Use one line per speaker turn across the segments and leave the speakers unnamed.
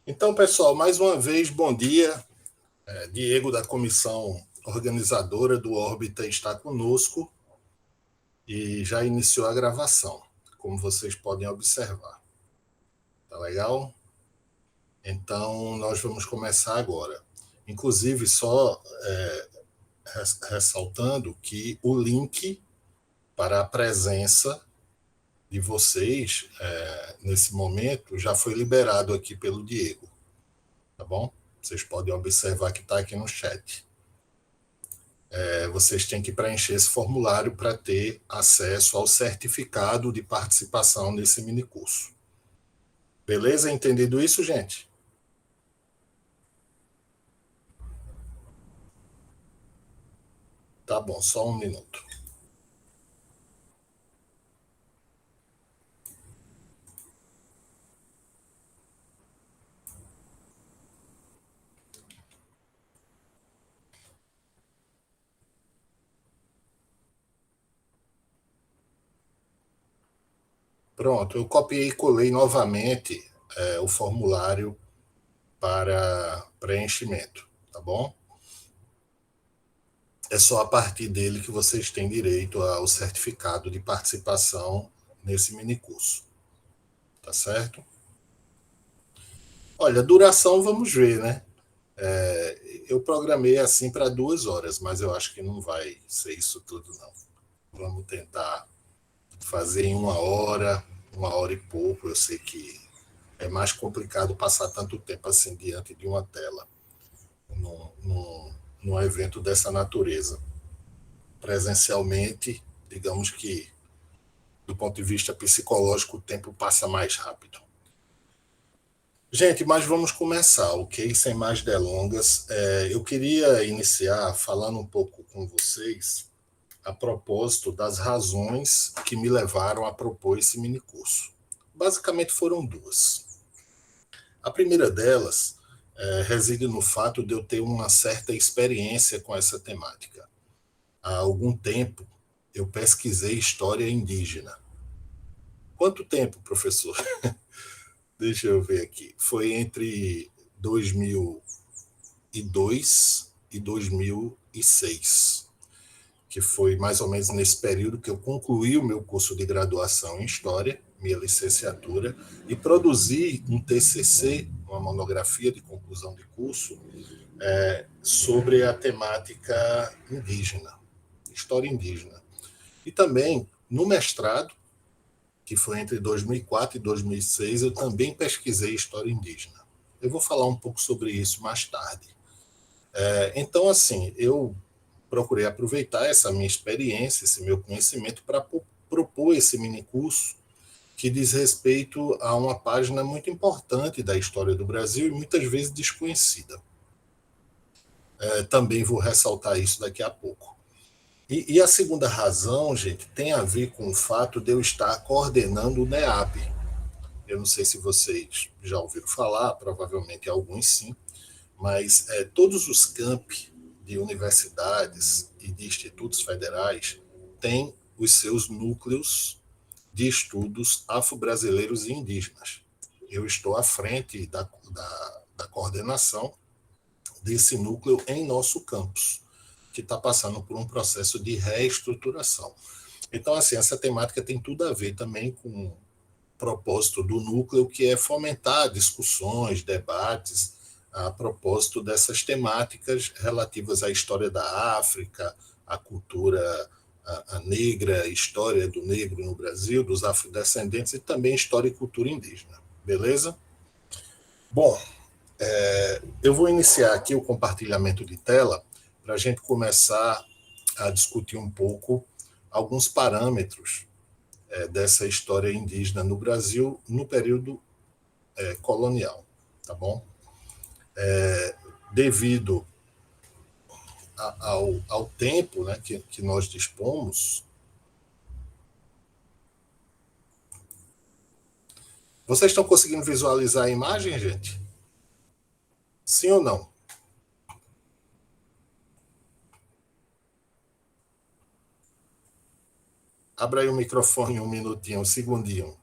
Então, pessoal, mais uma vez, bom dia. Diego, da comissão organizadora do Órbita, está conosco e já iniciou a gravação, como vocês podem observar. Tá legal? Então, nós vamos começar agora. Inclusive, só ressaltando que o link para a presença de vocês nesse momento já foi liberado aqui pelo Diego, tá bom? Vocês podem observar que está aqui no chat. Vocês têm que preencher esse formulário para ter acesso ao certificado de participação nesse minicurso. Beleza? Entendido isso, gente? Tá bom, só um minuto. Pronto, eu copiei e colei novamente o formulário para preenchimento, tá bom? É só a partir dele que vocês têm direito ao certificado de participação nesse minicurso, tá certo? Olha, duração vamos ver, né? Eu programei assim para 2 horas, mas eu acho que não vai ser isso tudo, não. Vamos tentar fazer em 1 hora e pouco. Eu sei que é mais complicado passar tanto tempo assim diante de uma tela num evento dessa natureza. Presencialmente, digamos que, do ponto de vista psicológico, o tempo passa mais rápido. Gente, mas vamos começar, ok? Sem mais delongas. Eu queria iniciar falando um pouco com vocês a propósito das razões que me levaram a propor esse minicurso. Basicamente foram duas. A primeira delas reside no fato de eu ter uma certa experiência com essa temática. Há algum tempo eu pesquisei história indígena. Quanto tempo, professor? Deixa eu ver aqui. Foi entre 2002 e 2006, que foi mais ou menos nesse período que eu concluí o meu curso de graduação em História, minha licenciatura, e produzi um TCC, uma monografia de conclusão de curso, sobre a temática indígena, história indígena. E também, no mestrado, que foi entre 2004 e 2006, eu também pesquisei história indígena. Eu vou falar um pouco sobre isso mais tarde. Então, assim, eu procurei aproveitar essa minha experiência, esse meu conhecimento, para propor esse minicurso que diz respeito a uma página muito importante da história do Brasil e muitas vezes desconhecida. Também vou ressaltar isso daqui a pouco. E a segunda razão, gente, tem a ver com o fato de eu estar coordenando o NEAB. Eu não sei se vocês já ouviram falar, provavelmente alguns sim, mas todos os campi de universidades e de institutos federais têm os seus núcleos de estudos afro-brasileiros e indígenas. Eu estou à frente da coordenação desse núcleo em nosso campus, que está passando por um processo de reestruturação. Então, assim, essa temática tem tudo a ver também com o propósito do núcleo, que é fomentar discussões, debates, a propósito dessas temáticas relativas à história da África, à cultura a negra, história do negro no Brasil, dos afrodescendentes e também história e cultura indígena. Beleza? Bom, eu vou iniciar aqui o compartilhamento de tela para a gente começar a discutir um pouco alguns parâmetros dessa história indígena no Brasil no período colonial, tá bom? Devido ao tempo, né, que nós dispomos. Vocês estão conseguindo visualizar a imagem, gente? Sim ou não? Abra aí o microfone um minutinho, um segundinho.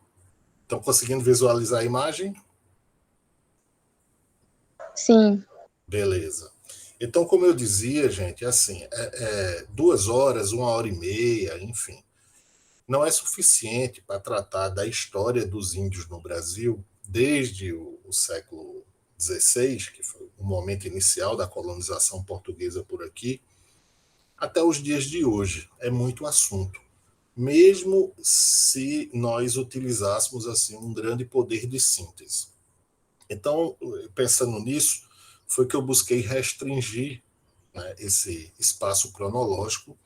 Estão conseguindo visualizar a imagem?
Sim,
Beleza. Então, como eu dizia, gente, assim, 2 horas, 1 hora e meia, enfim, não é suficiente para tratar da história dos índios no Brasil desde o século XVI, que foi o momento inicial da colonização portuguesa por aqui, até os dias de hoje. É muito assunto. Mesmo se nós utilizássemos assim um grande poder de síntese. Então, pensando nisso, foi que eu busquei restringir, né, esse espaço cronológico,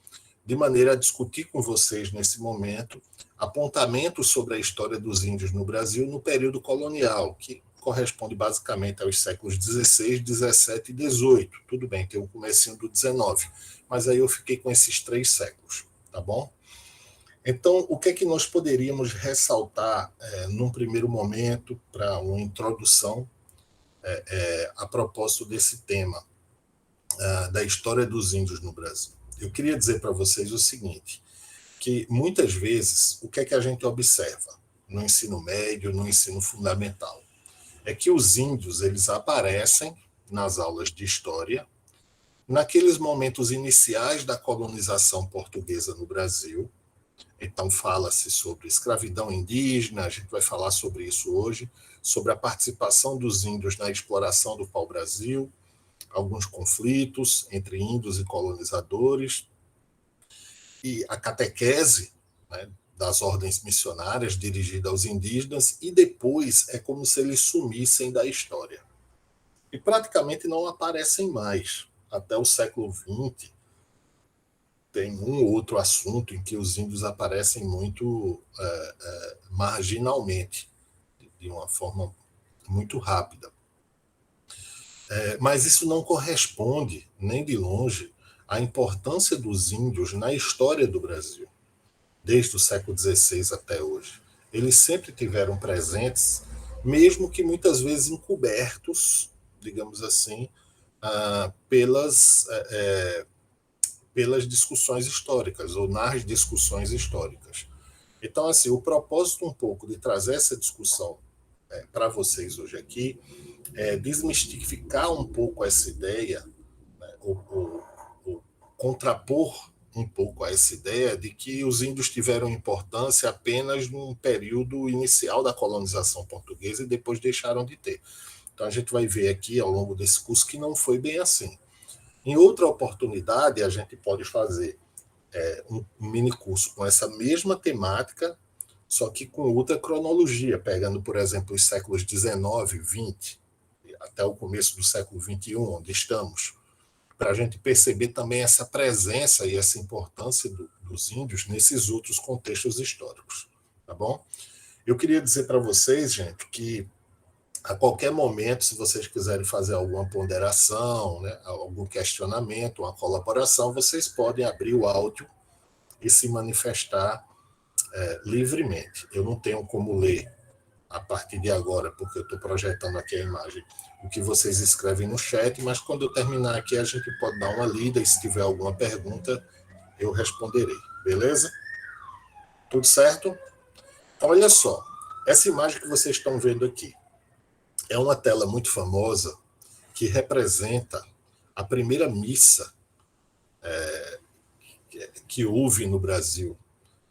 de maneira a discutir com vocês nesse momento apontamentos sobre a história dos índios no Brasil no período colonial, que corresponde basicamente aos séculos XVI, XVII e XVIII. Tudo bem, tem o comecinho do XIX, mas aí eu fiquei com esses 3 séculos, tá bom? Então, o que é que nós poderíamos ressaltar num primeiro momento para uma introdução a propósito desse tema da história dos índios no Brasil? Eu queria dizer para vocês o seguinte, que muitas vezes o que é que a gente observa no ensino médio, no ensino fundamental, é que os índios eles aparecem nas aulas de história naqueles momentos iniciais da colonização portuguesa no Brasil. Então fala-se sobre escravidão indígena, a gente vai falar sobre isso hoje, sobre a participação dos índios na exploração do pau-brasil, alguns conflitos entre índios e colonizadores, e a catequese, né, das ordens missionárias dirigida aos indígenas, e depois é como se eles sumissem da história. E praticamente não aparecem mais. Até o século XX, tem um ou outro assunto em que os índios aparecem muito marginalmente, de uma forma muito rápida. Mas isso não corresponde, nem de longe, à importância dos índios na história do Brasil, desde o século XVI até hoje. Eles sempre tiveram presentes, mesmo que muitas vezes encobertos, digamos assim, pelas discussões históricas, ou nas discussões históricas. Então, assim, o propósito um pouco de trazer essa discussão para vocês hoje aqui é desmistificar um pouco essa ideia, né, ou contrapor um pouco a essa ideia de que os índios tiveram importância apenas no período inicial da colonização portuguesa e depois deixaram de ter. Então a gente vai ver aqui ao longo desse curso que não foi bem assim. Em outra oportunidade, a gente pode fazer um mini curso com essa mesma temática, só que com outra cronologia, pegando, por exemplo, os séculos XIX, XX, até o começo do século XXI, onde estamos, para a gente perceber também essa presença e essa importância dos índios nesses outros contextos históricos, tá bom? Eu queria dizer para vocês, gente, que a qualquer momento, se vocês quiserem fazer alguma ponderação, né, algum questionamento, uma colaboração, vocês podem abrir o áudio e se manifestar livremente. Eu não tenho como ler a partir de agora, porque eu estou projetando aqui a imagem, o que vocês escrevem no chat, mas quando eu terminar aqui, a gente pode dar uma lida e se tiver alguma pergunta, eu responderei. Beleza? Tudo certo? Então, olha só. Essa imagem que vocês estão vendo aqui é uma tela muito famosa que representa a primeira missa que houve no Brasil,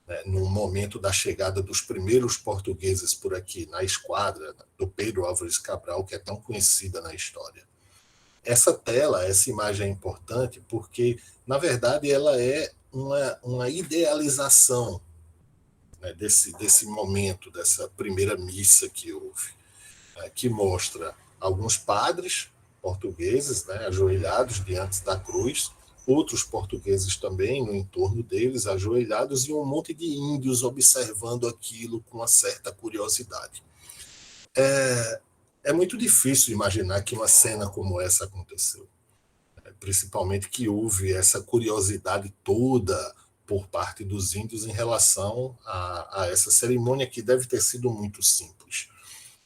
né, no momento da chegada dos primeiros portugueses por aqui, na esquadra do Pedro Álvares Cabral, que é tão conhecida na história. Essa tela, essa imagem é importante porque, na verdade, ela é uma idealização, né, desse momento, dessa primeira missa que houve, né, que mostra alguns padres portugueses, né, ajoelhados diante da cruz, outros portugueses também no entorno deles, ajoelhados, e um monte de índios observando aquilo com uma certa curiosidade. É muito difícil imaginar que uma cena como essa aconteceu, principalmente que houve essa curiosidade toda por parte dos índios em relação a essa cerimônia que deve ter sido muito simples.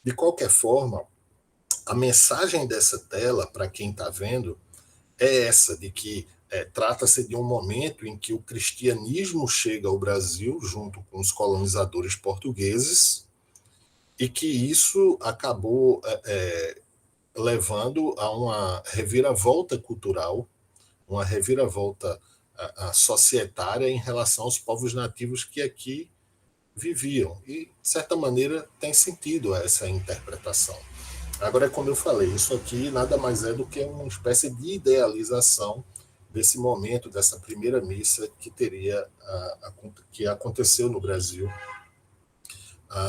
De qualquer forma, a mensagem dessa tela, para quem está vendo, é essa, de que trata-se de um momento em que o cristianismo chega ao Brasil junto com os colonizadores portugueses e que isso acabou levando a uma reviravolta cultural, uma reviravolta societária em relação aos povos nativos que aqui viviam. E, de certa maneira, tem sentido essa interpretação. Agora, como eu falei, isso aqui nada mais é do que uma espécie de idealização desse momento, dessa primeira missa que aconteceu no Brasil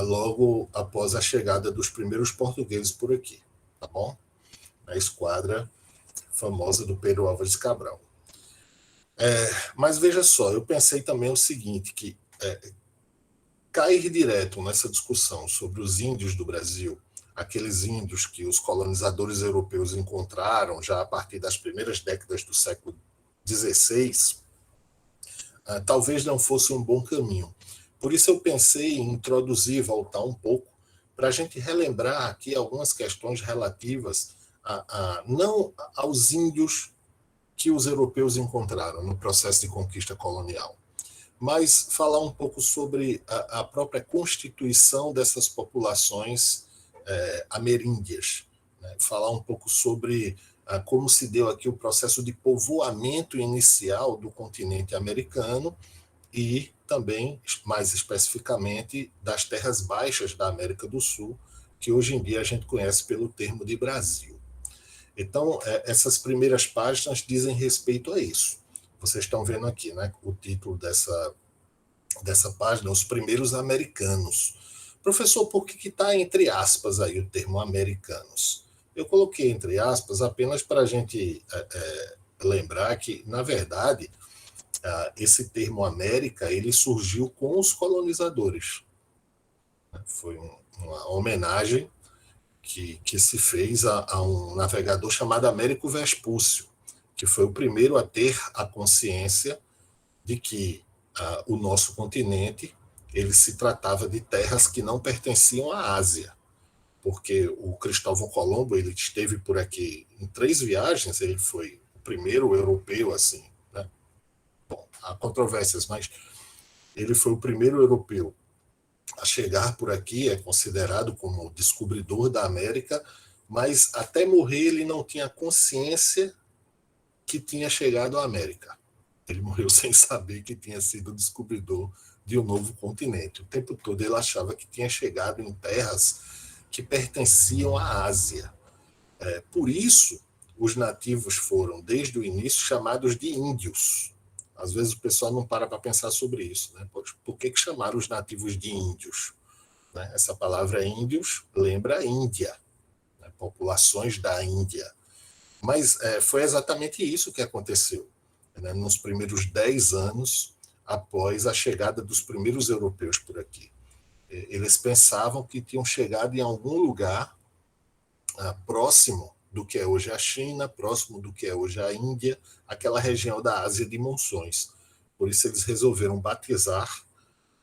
logo após a chegada dos primeiros portugueses por aqui, tá bom? A esquadra famosa do Pedro Álvares Cabral. Mas veja só, eu pensei também o seguinte, que cair direto nessa discussão sobre os índios do Brasil, aqueles índios que os colonizadores europeus encontraram já a partir das primeiras décadas do século XVI, talvez não fosse um bom caminho. Por isso eu pensei em introduzir, voltar um pouco, para a gente relembrar aqui algumas questões relativas não aos índios que os europeus encontraram no processo de conquista colonial, mas falar um pouco sobre a própria constituição dessas populações ameríndias, né? Falar um pouco sobre como se deu aqui o processo de povoamento inicial do continente americano e também, mais especificamente, das terras baixas da América do Sul, que hoje em dia a gente conhece pelo termo de Brasil. Então, essas primeiras páginas dizem respeito a isso. Vocês estão vendo aqui, né, o título dessa página, Os Primeiros Americanos. Professor, por que está entre aspas aí o termo americanos? Eu coloquei entre aspas apenas para a gente lembrar que, na verdade, esse termo América ele surgiu com os colonizadores. Foi uma homenagem que se fez a um navegador chamado Américo Vespúcio, que foi o primeiro a ter a consciência de que o nosso continente ele se tratava de terras que não pertenciam à Ásia, porque o Cristóvão Colombo ele esteve por aqui em 3 viagens, ele foi o primeiro europeu assim, né? Bom, há controvérsias, mas ele foi o primeiro europeu a chegar por aqui, é considerado como descobridor da América, mas até morrer ele não tinha consciência que tinha chegado à América. Ele morreu sem saber que tinha sido descobridor de um novo continente. O tempo todo ele achava que tinha chegado em terras que pertenciam à Ásia. Por isso, os nativos foram, desde o início, chamados de índios. Às vezes o pessoal não para pensar sobre isso, né? Por que chamaram os nativos de índios? Né? Essa palavra índios lembra a Índia, né? Populações da Índia. Mas foi exatamente isso que aconteceu, né? Nos primeiros 10 anos após a chegada dos primeiros europeus por aqui. Eles pensavam que tinham chegado em algum lugar próximo do que é hoje a China, próximo do que é hoje a Índia, aquela região da Ásia de monções. Por isso eles resolveram batizar,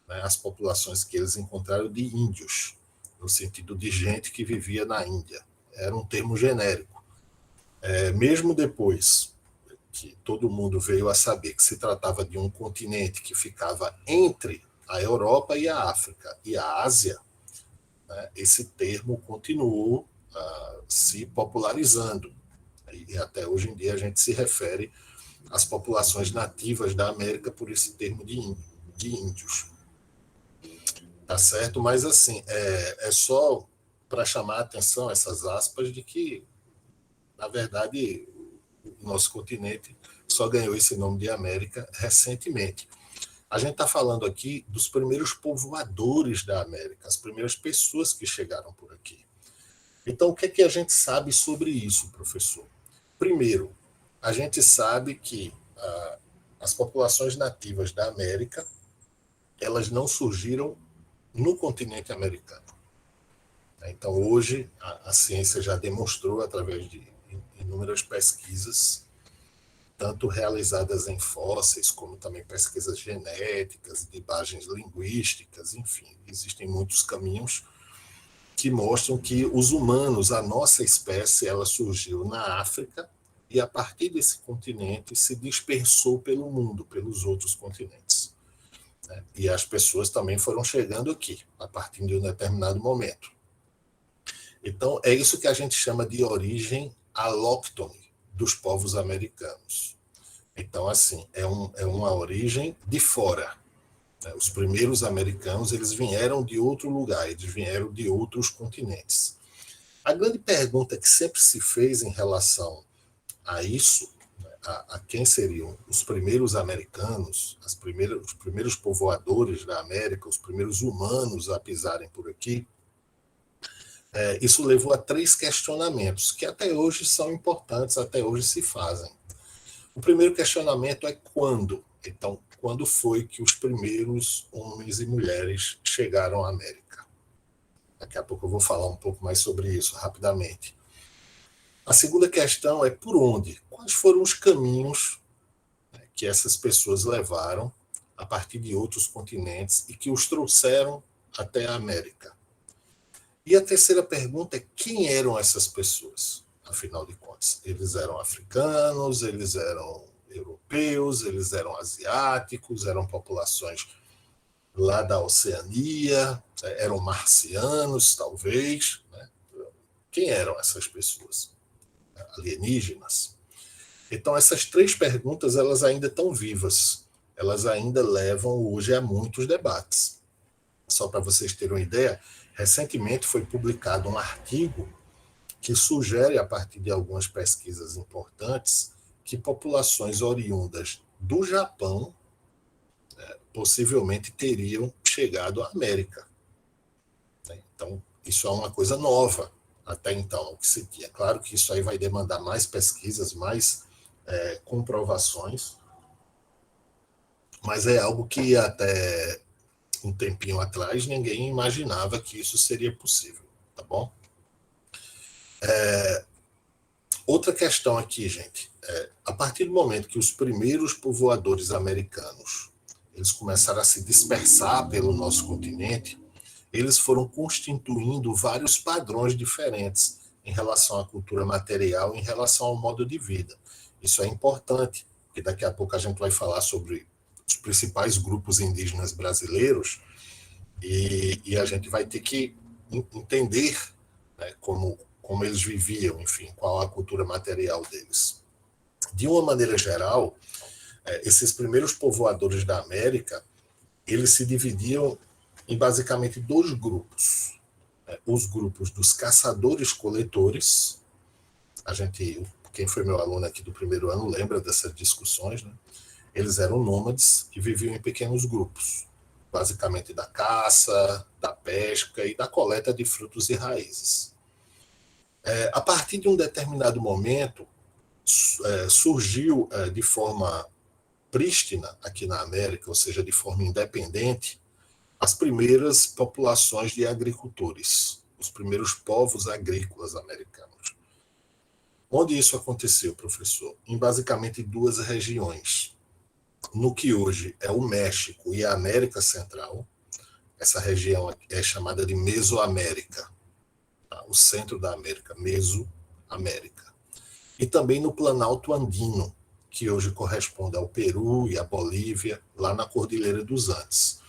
né, as populações que eles encontraram de índios, no sentido de gente que vivia na Índia. Era um termo genérico. Mesmo depois que todo mundo veio a saber que se tratava de um continente que ficava entre a Europa e a África e a Ásia, né, esse termo continuou se popularizando. E até hoje em dia a gente se refere às populações nativas da América por esse termo de índios. Tá certo? Mas, assim, é só para chamar a atenção, essas aspas, de que, na verdade, o nosso continente só ganhou esse nome de América recentemente. A gente está falando aqui dos primeiros povoadores da América, as primeiras pessoas que chegaram por aqui. Então, o que é que a gente sabe sobre isso, professor? Primeiro, a gente sabe que as populações nativas da América, elas não surgiram no continente americano. Então, hoje, a ciência já demonstrou, através de inúmeras pesquisas, tanto realizadas em fósseis, como também pesquisas genéticas, de imagens linguísticas, enfim, existem muitos caminhos que mostram que os humanos, a nossa espécie, ela surgiu na África e, a partir desse continente, se dispersou pelo mundo, pelos outros continentes. E as pessoas também foram chegando aqui, a partir de um determinado momento. Então, é isso que a gente chama de origem alóctone dos povos americanos. Então, assim, é uma origem de fora. Os primeiros americanos, eles vieram de outro lugar, eles vieram de outros continentes. A grande pergunta que sempre se fez em relação a isso, a quem seriam os primeiros americanos, os primeiros povoadores da América, os primeiros humanos a pisarem por aqui, isso levou a 3 questionamentos, que até hoje são importantes, até hoje se fazem. O primeiro questionamento é quando? Então, quando foi que os primeiros homens e mulheres chegaram à América? Daqui a pouco eu vou falar um pouco mais sobre isso, rapidamente. A segunda questão é por onde? Quais foram os caminhos que essas pessoas levaram a partir de outros continentes e que os trouxeram até a América? E a terceira pergunta é quem eram essas pessoas, afinal de contas? Eles eram africanos, eles eram europeus, eles eram asiáticos, eram populações lá da Oceania, eram marcianos, talvez. Né? Quem eram essas pessoas? Alienígenas? Então, essas 3 perguntas, elas ainda estão vivas. Elas ainda levam hoje a muitos debates. Só para vocês terem uma ideia, recentemente foi publicado um artigo que sugere, a partir de algumas pesquisas importantes, que populações oriundas do Japão possivelmente teriam chegado à América. Então, isso é uma coisa nova até então, o que se tinha. Claro que isso aí vai demandar mais pesquisas, mais comprovações, mas é algo que até um tempinho atrás ninguém imaginava que isso seria possível, tá bom? Outra questão aqui, gente, a partir do momento que os primeiros povoadores americanos eles começaram a se dispersar pelo nosso continente, eles foram constituindo vários padrões diferentes em relação à cultura material, em relação ao modo de vida. Isso é importante, porque daqui a pouco a gente vai falar sobre os principais grupos indígenas brasileiros e a gente vai ter que entender, né, como eles viviam, enfim, qual a cultura material deles. De uma maneira geral, esses primeiros povoadores da América, eles se dividiam em basicamente 2 grupos. Os grupos dos caçadores-coletores, quem foi meu aluno aqui do primeiro ano lembra dessas discussões, né? Eles eram nômades e viviam em pequenos grupos, basicamente da caça, da pesca e da coleta de frutos e raízes. A partir de um determinado momento, surgiu de forma prístina aqui na América, ou seja, de forma independente, as primeiras populações de agricultores, os primeiros povos agrícolas americanos. Onde isso aconteceu, professor? Em basicamente 2 regiões. No que hoje é o México e a América Central, essa região é chamada de Mesoamérica, tá? O centro da América, Mesoamérica. E também no Planalto Andino, que hoje corresponde ao Peru e à Bolívia, lá na Cordilheira dos Andes.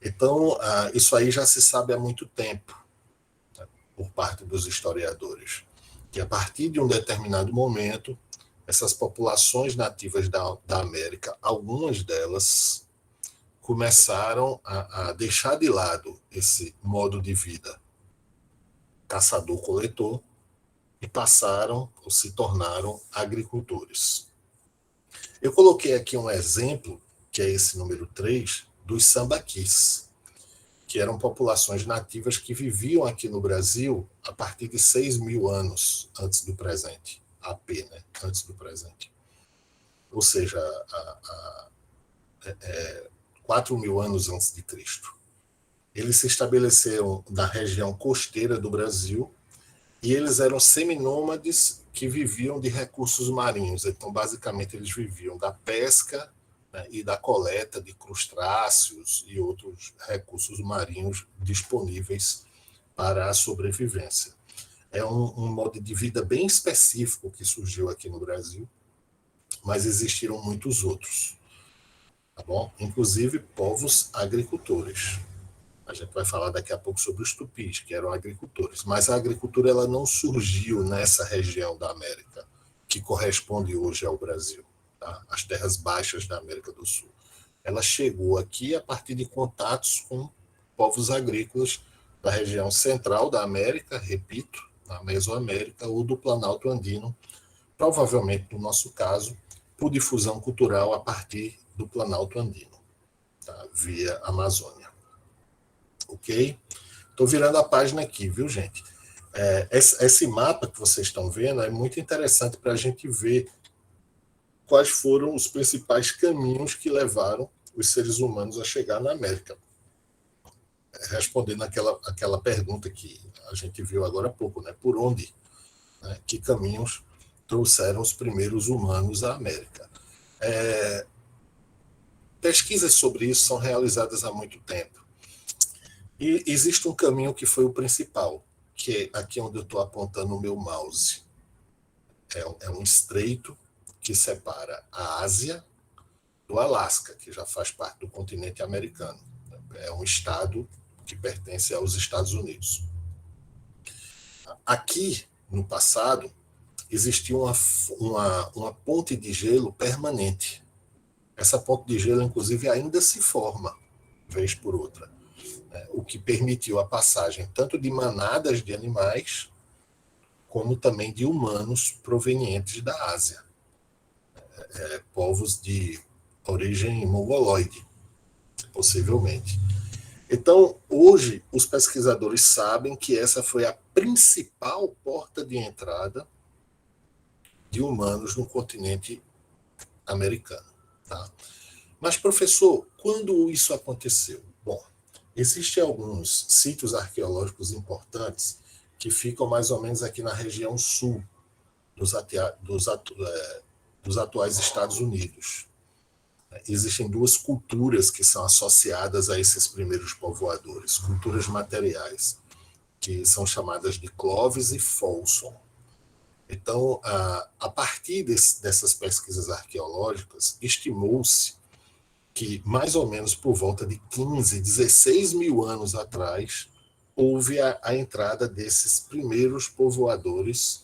Então, isso aí já se sabe há muito tempo, né, por parte dos historiadores, que a partir de um determinado momento, essas populações nativas da América, algumas delas começaram a deixar de lado esse modo de vida caçador-coletor e passaram ou se tornaram agricultores. Eu coloquei aqui um exemplo, que é esse número 3, dos sambaquis, que eram populações nativas que viviam aqui no Brasil a partir de 6.000 anos antes do presente, AP, né? Antes do presente. Ou seja, 4.000 anos antes de Cristo. Eles se estabeleceram na região costeira do Brasil e eles eram seminômades que viviam de recursos marinhos. Então, basicamente, eles viviam da pesca, né, e da coleta de crustáceos e outros recursos marinhos disponíveis para a sobrevivência. É um modo de vida bem específico que surgiu aqui no Brasil, mas existiram muitos outros, tá bom? Inclusive povos agricultores. A gente vai falar daqui a pouco sobre os tupis, que eram agricultores. Mas a agricultura ela não surgiu nessa região da América, que corresponde hoje ao Brasil, tá? As terras baixas da América do Sul. Ela chegou aqui a partir de contatos com povos agrícolas da região central da América, repito, na Mesoamérica, ou do Planalto Andino, provavelmente, no nosso caso, por difusão cultural a partir do Planalto Andino, tá? Via Amazônia. Ok? Estou virando a página aqui, viu, gente? Esse mapa que vocês estão vendo é muito interessante para a gente ver quais foram os principais caminhos que levaram os seres humanos a chegar na América. Respondendo aquela pergunta que a gente viu agora há pouco, né? Por onde, né? Que caminhos trouxeram os primeiros humanos à América? Pesquisas sobre isso são realizadas há muito tempo. E existe um caminho que foi o principal, que é aqui onde eu estou apontando o meu mouse. É um estreito que separa a Ásia do Alasca, que já faz parte do continente americano. É um estado que pertence aos Estados Unidos. Aqui, no passado, existia uma ponte de gelo permanente. Essa ponte de gelo, inclusive, ainda se forma, vez por outra, né? O que permitiu a passagem tanto de manadas de animais, como também de humanos provenientes da Ásia. Povos de origem mongoloide, possivelmente. Então, hoje, os pesquisadores sabem que essa foi a principal porta de entrada de humanos no continente americano. Tá? Mas, professor, quando isso aconteceu? Bom, existem alguns sítios arqueológicos importantes que ficam mais ou menos aqui na região sul dos atuais Estados Unidos. Existem duas culturas que são associadas a esses primeiros povoadores, culturas materiais, que são chamadas de Clovis e Folsom. Então, a partir dessas pesquisas arqueológicas, estimou-se que mais ou menos por volta de 15, 16 mil anos atrás, houve a entrada desses primeiros povoadores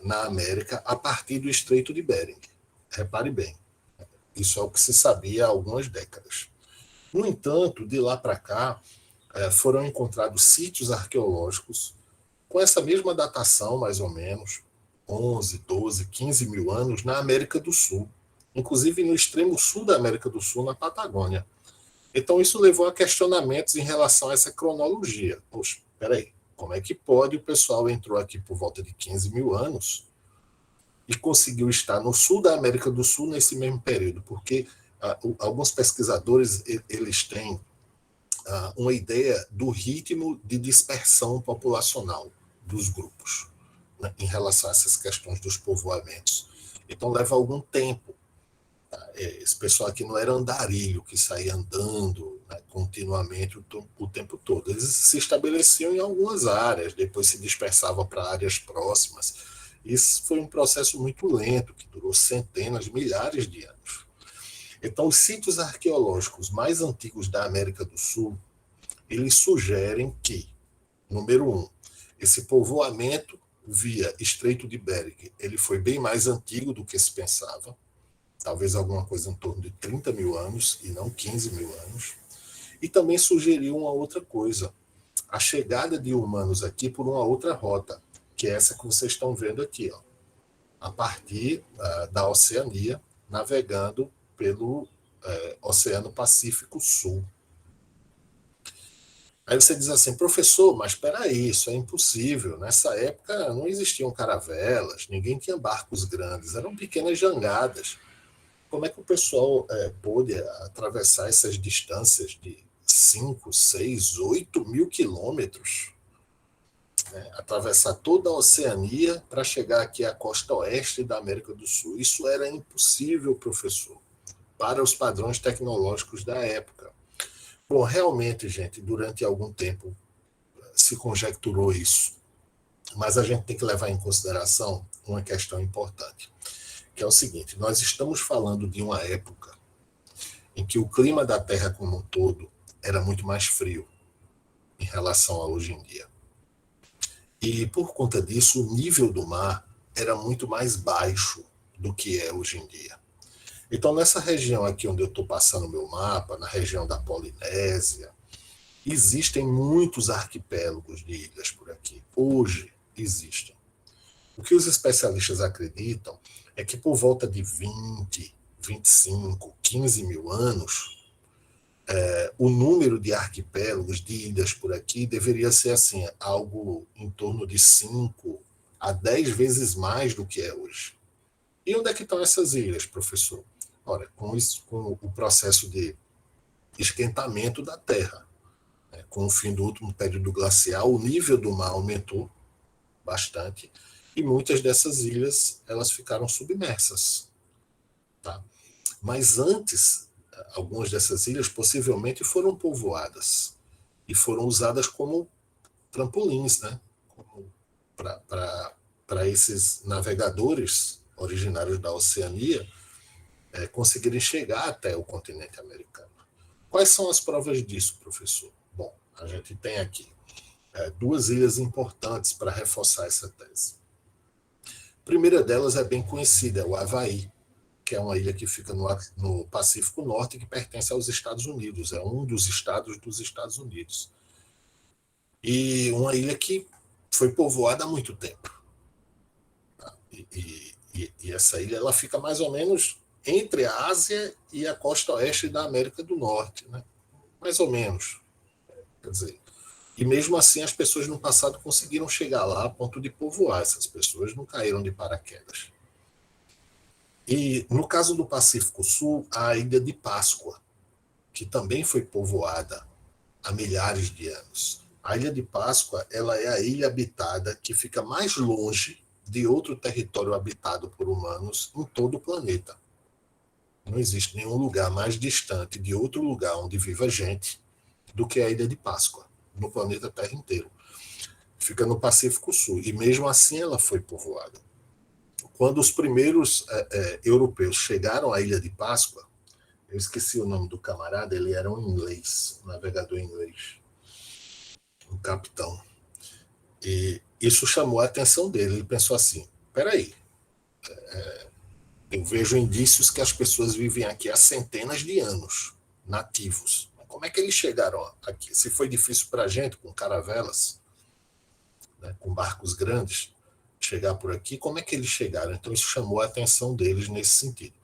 na América a partir do Estreito de Bering. Repare bem, isso é o que se sabia há algumas décadas. No entanto, de lá para cá, foram encontrados sítios arqueológicos com essa mesma datação, mais ou menos, 11, 12, 15 mil anos, na América do Sul, inclusive no extremo sul da América do Sul, na Patagônia. Então, isso levou a questionamentos em relação a essa cronologia. Poxa, peraí, como é que pode o pessoal entrou aqui por volta de 15 mil anos e conseguiu estar no sul da América do Sul nesse mesmo período? Porque alguns pesquisadores eles têm uma ideia do ritmo de dispersão populacional dos grupos, né, em relação a essas questões dos povoamentos. Então, leva algum tempo. Esse pessoal aqui não era andarilho, que saía andando, né, continuamente o tempo todo. Eles se estabeleciam em algumas áreas, depois se dispersavam para áreas próximas. Isso foi um processo muito lento, que durou centenas, milhares de anos. Então, os sítios arqueológicos mais antigos da América do Sul, eles sugerem que, número 1, esse povoamento via Estreito de Bering, ele foi bem mais antigo do que se pensava, talvez alguma coisa em torno de 30 mil anos e não 15 mil anos. E também sugeriu uma outra coisa, a chegada de humanos aqui por uma outra rota, que é essa que vocês estão vendo aqui, ó, a partir da Oceania, navegando pelo Oceano Pacífico Sul. Aí você diz assim, professor, mas espera aí, isso é impossível. Nessa época não existiam caravelas, ninguém tinha barcos grandes, eram pequenas jangadas. Como é que o pessoal pôde atravessar essas distâncias de 5, 6, 8 mil quilômetros? Atravessar toda a Oceania para chegar aqui à costa oeste da América do Sul. Isso era impossível, professor, para os padrões tecnológicos da época. Bom, realmente, gente, durante algum tempo se conjecturou isso, mas a gente tem que levar em consideração uma questão importante, que é o seguinte, nós estamos falando de uma época em que o clima da Terra como um todo era muito mais frio em relação a hoje em dia. E por conta disso, o nível do mar era muito mais baixo do que é hoje em dia. Então, nessa região aqui onde eu estou passando o meu mapa, na região da Polinésia, existem muitos arquipélagos de ilhas por aqui. Hoje existem. O que os especialistas acreditam é que por volta de 20, 25, 15 mil anos, o número de arquipélagos, de ilhas por aqui, deveria ser assim, algo em torno de 5 a 10 vezes mais do que é hoje. E onde é que estão essas ilhas, professor? Ora, com o processo de esquentamento da Terra. Com o fim do último período glacial, o nível do mar aumentou bastante e muitas dessas ilhas elas ficaram submersas. Tá? Mas antes, algumas dessas ilhas possivelmente foram povoadas e foram usadas como trampolins, né? Para esses navegadores originários da Oceania conseguirem chegar até o continente americano. Quais são as provas disso, professor? Bom, a gente tem aqui duas ilhas importantes para reforçar essa tese. A primeira delas é bem conhecida, é o Havaí, que é uma ilha que fica no Pacífico Norte e que pertence aos Estados Unidos, é um dos estados dos Estados Unidos. E uma ilha que foi povoada há muito tempo. Tá? E essa ilha ela fica mais ou menos entre a Ásia e a costa oeste da América do Norte, né? Mais ou menos. Quer dizer, e mesmo assim as pessoas no passado conseguiram chegar lá a ponto de povoar. Essas pessoas não caíram de paraquedas. E no caso do Pacífico Sul, a Ilha de Páscoa, que também foi povoada há milhares de anos. A Ilha de Páscoa ela é a ilha habitada que fica mais longe de outro território habitado por humanos em todo o planeta. Não existe nenhum lugar mais distante de outro lugar onde viva gente do que a Ilha de Páscoa, no planeta Terra inteiro. Fica no Pacífico Sul, e mesmo assim ela foi povoada. Quando os primeiros europeus chegaram à Ilha de Páscoa, eu esqueci o nome do camarada, ele era um inglês, um navegador inglês, um capitão. E isso chamou a atenção dele. Ele pensou assim, peraí, eu vejo indícios que as pessoas vivem aqui há centenas de anos, nativos. Como é que eles chegaram aqui? Se foi difícil para a gente, com caravelas, né, com barcos grandes, chegar por aqui, como é que eles chegaram? Então isso chamou a atenção deles nesse sentido.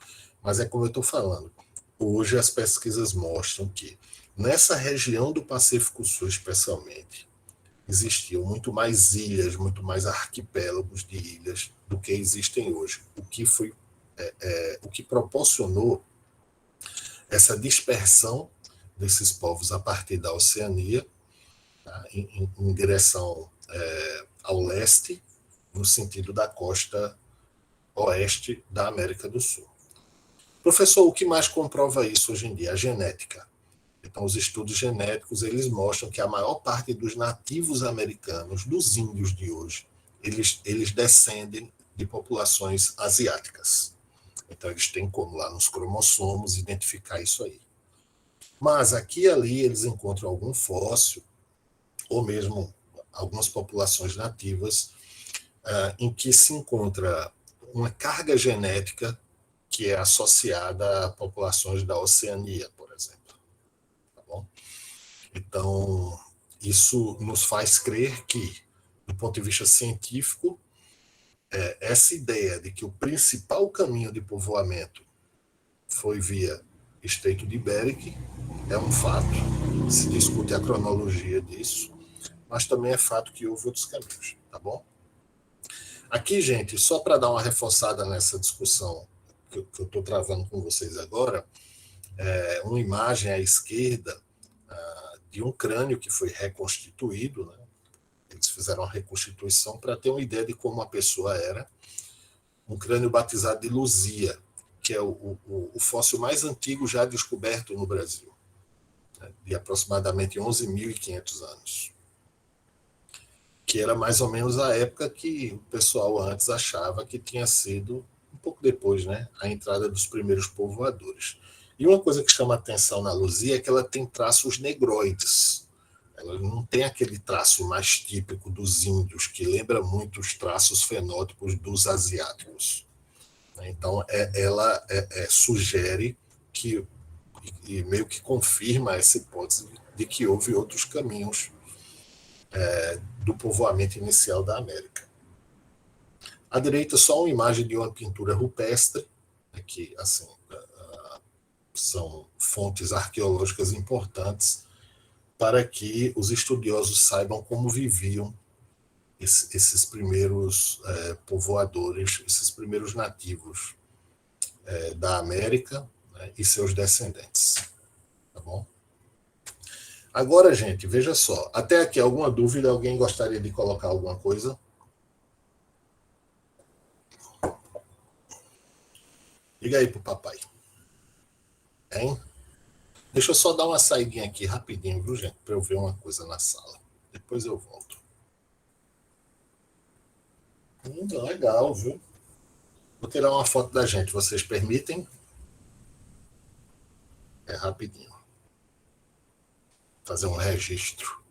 Mas é como eu estou falando, hoje as pesquisas mostram que nessa região do Pacífico Sul, especialmente, existiam muito mais ilhas, muito mais arquipélagos de ilhas do que existem hoje, o que proporcionou essa dispersão desses povos a partir da Oceania, tá, em direção ao leste, no sentido da costa oeste da América do Sul. Professor, o que mais comprova isso hoje em dia? A genética. Então, os estudos genéticos, eles mostram que a maior parte dos nativos americanos, dos índios de hoje, eles descendem de populações asiáticas. Então, eles têm como lá nos cromossomos identificar isso aí. Mas aqui e ali eles encontram algum fóssil, ou mesmo algumas populações nativas, em que se encontra uma carga genética que é associada a populações da Oceania, por exemplo. Tá bom? Então, isso nos faz crer que, do ponto de vista científico, essa ideia de que o principal caminho de povoamento foi via Estreito de Bering é um fato, se discute a cronologia disso, mas também é fato que houve outros caminhos, tá bom? Aqui, gente, só para dar uma reforçada nessa discussão que eu estou travando com vocês agora, uma imagem à esquerda de um crânio que foi reconstituído, né? Eles fizeram a reconstituição para ter uma ideia de como a pessoa era, um crânio batizado de Luzia, que é o fóssil mais antigo já descoberto no Brasil, né? De aproximadamente 11.500 anos. Que era mais ou menos a época que o pessoal antes achava que tinha sido, um pouco depois, né, a entrada dos primeiros povoadores. E uma coisa que chama atenção na Luzia é que ela tem traços negroides. Ela não tem aquele traço mais típico dos índios, que lembra muito os traços fenótipos dos asiáticos. Então, ela sugere que, e meio que confirma essa hipótese de que houve outros caminhos do povoamento inicial da América. À direita, só uma imagem de uma pintura rupestre, que assim, são fontes arqueológicas importantes para que os estudiosos saibam como viviam esses primeiros povoadores, esses primeiros nativos da América, né, e seus descendentes. Tá bom? Agora, gente, veja só. Até aqui, alguma dúvida? Alguém gostaria de colocar alguma coisa? Diga aí pro papai. Hein? Deixa eu só dar uma saidinha aqui rapidinho, viu, gente? Para eu ver uma coisa na sala. Depois eu volto. Legal, viu? Vou tirar uma foto da gente. Vocês permitem? É rapidinho. Fazer um registro.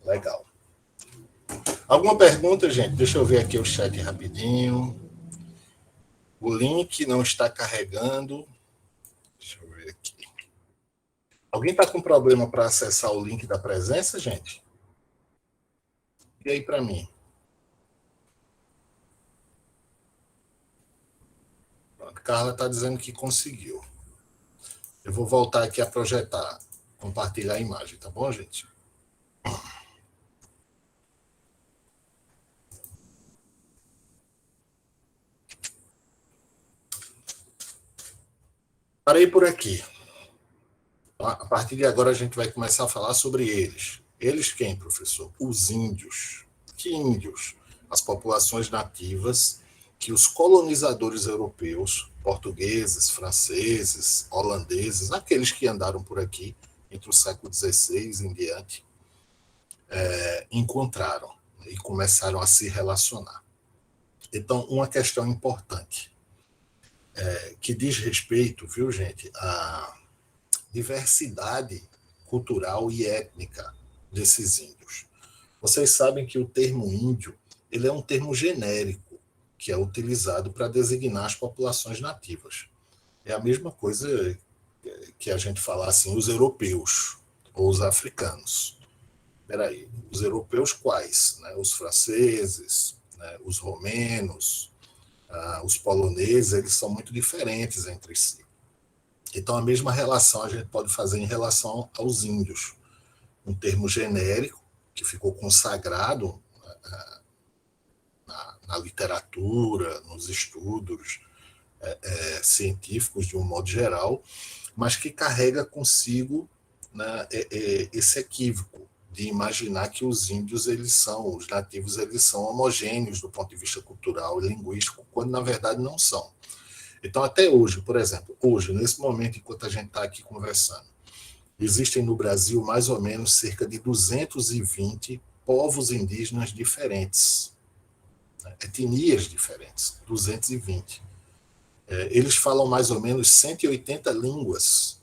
Legal. Alguma pergunta, gente? Deixa eu ver aqui o chat rapidinho. O link não está carregando. Deixa eu ver aqui. Alguém está com problema para acessar o link da presença, gente? E aí para mim? A Carla está dizendo que conseguiu. Eu vou voltar aqui a projetar, compartilhar a imagem, tá bom, gente? Parei por aqui. A partir de agora a gente vai começar a falar sobre eles. Eles quem, professor? Os índios. Que índios? As populações nativas que os colonizadores europeus, portugueses, franceses, holandeses, aqueles que andaram por aqui entre o século XVI em diante, encontraram e começaram a se relacionar. Então, uma questão importante, que diz respeito, viu, gente, à diversidade cultural e étnica desses índios. Vocês sabem que o termo índio ele é um termo genérico que é utilizado para designar as populações nativas. É a mesma coisa que a gente falar assim, os europeus ou os africanos. Peraí, os europeus quais? Né? Os franceses, né? Os romenos, os poloneses, eles são muito diferentes entre si. Então, a mesma relação a gente pode fazer em relação aos índios. Um termo genérico que ficou consagrado na literatura, nos estudos científicos de um modo geral, mas que carrega consigo, né, esse equívoco de imaginar que os índios os nativos eles são homogêneos do ponto de vista cultural e linguístico, quando na verdade não são. Então, até hoje, por exemplo, hoje, nesse momento, enquanto a gente está aqui conversando, existem no Brasil mais ou menos cerca de 220 povos indígenas diferentes, né? Etnias diferentes, 220. Eles falam mais ou menos 180 línguas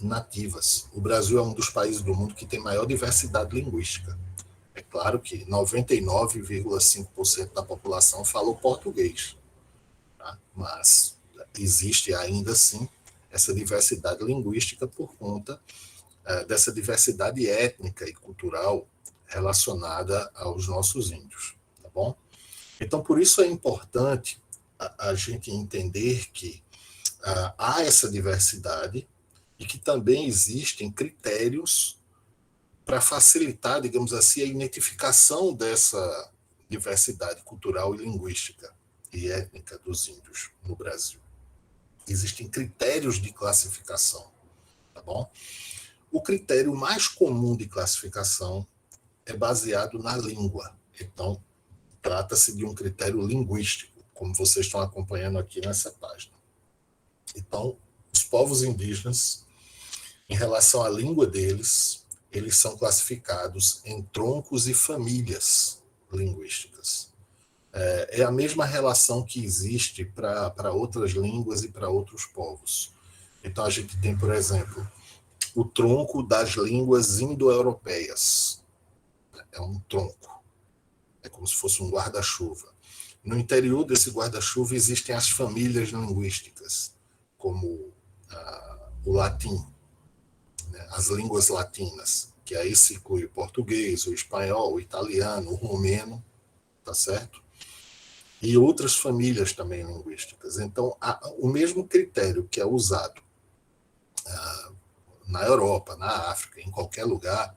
nativas. O Brasil é um dos países do mundo que tem maior diversidade linguística. É claro que 99,5% da população fala o português, tá? Mas existe ainda assim essa diversidade linguística por conta dessa diversidade étnica e cultural relacionada aos nossos índios, tá bom? Então, por isso é importante a gente entender que há essa diversidade e que também existem critérios para facilitar, digamos assim, a identificação dessa diversidade cultural e linguística e étnica dos índios no Brasil. Existem critérios de classificação, tá bom? O critério mais comum de classificação é baseado na língua. Então, trata-se de um critério linguístico, como vocês estão acompanhando aqui nessa página. Então, os povos indígenas, em relação à língua deles, eles são classificados em troncos e famílias linguísticas. É a mesma relação que existe para outras línguas e para outros povos. Então, a gente tem, por exemplo, o tronco das línguas indo-europeias. É um tronco. É como se fosse um guarda-chuva. No interior desse guarda-chuva existem as famílias linguísticas, como o latim, né, as línguas latinas, que aí se inclui o português, o espanhol, o italiano, o romeno, tá certo? E outras famílias também linguísticas. Então, o mesmo critério que é usado na Europa, na África, em qualquer lugar,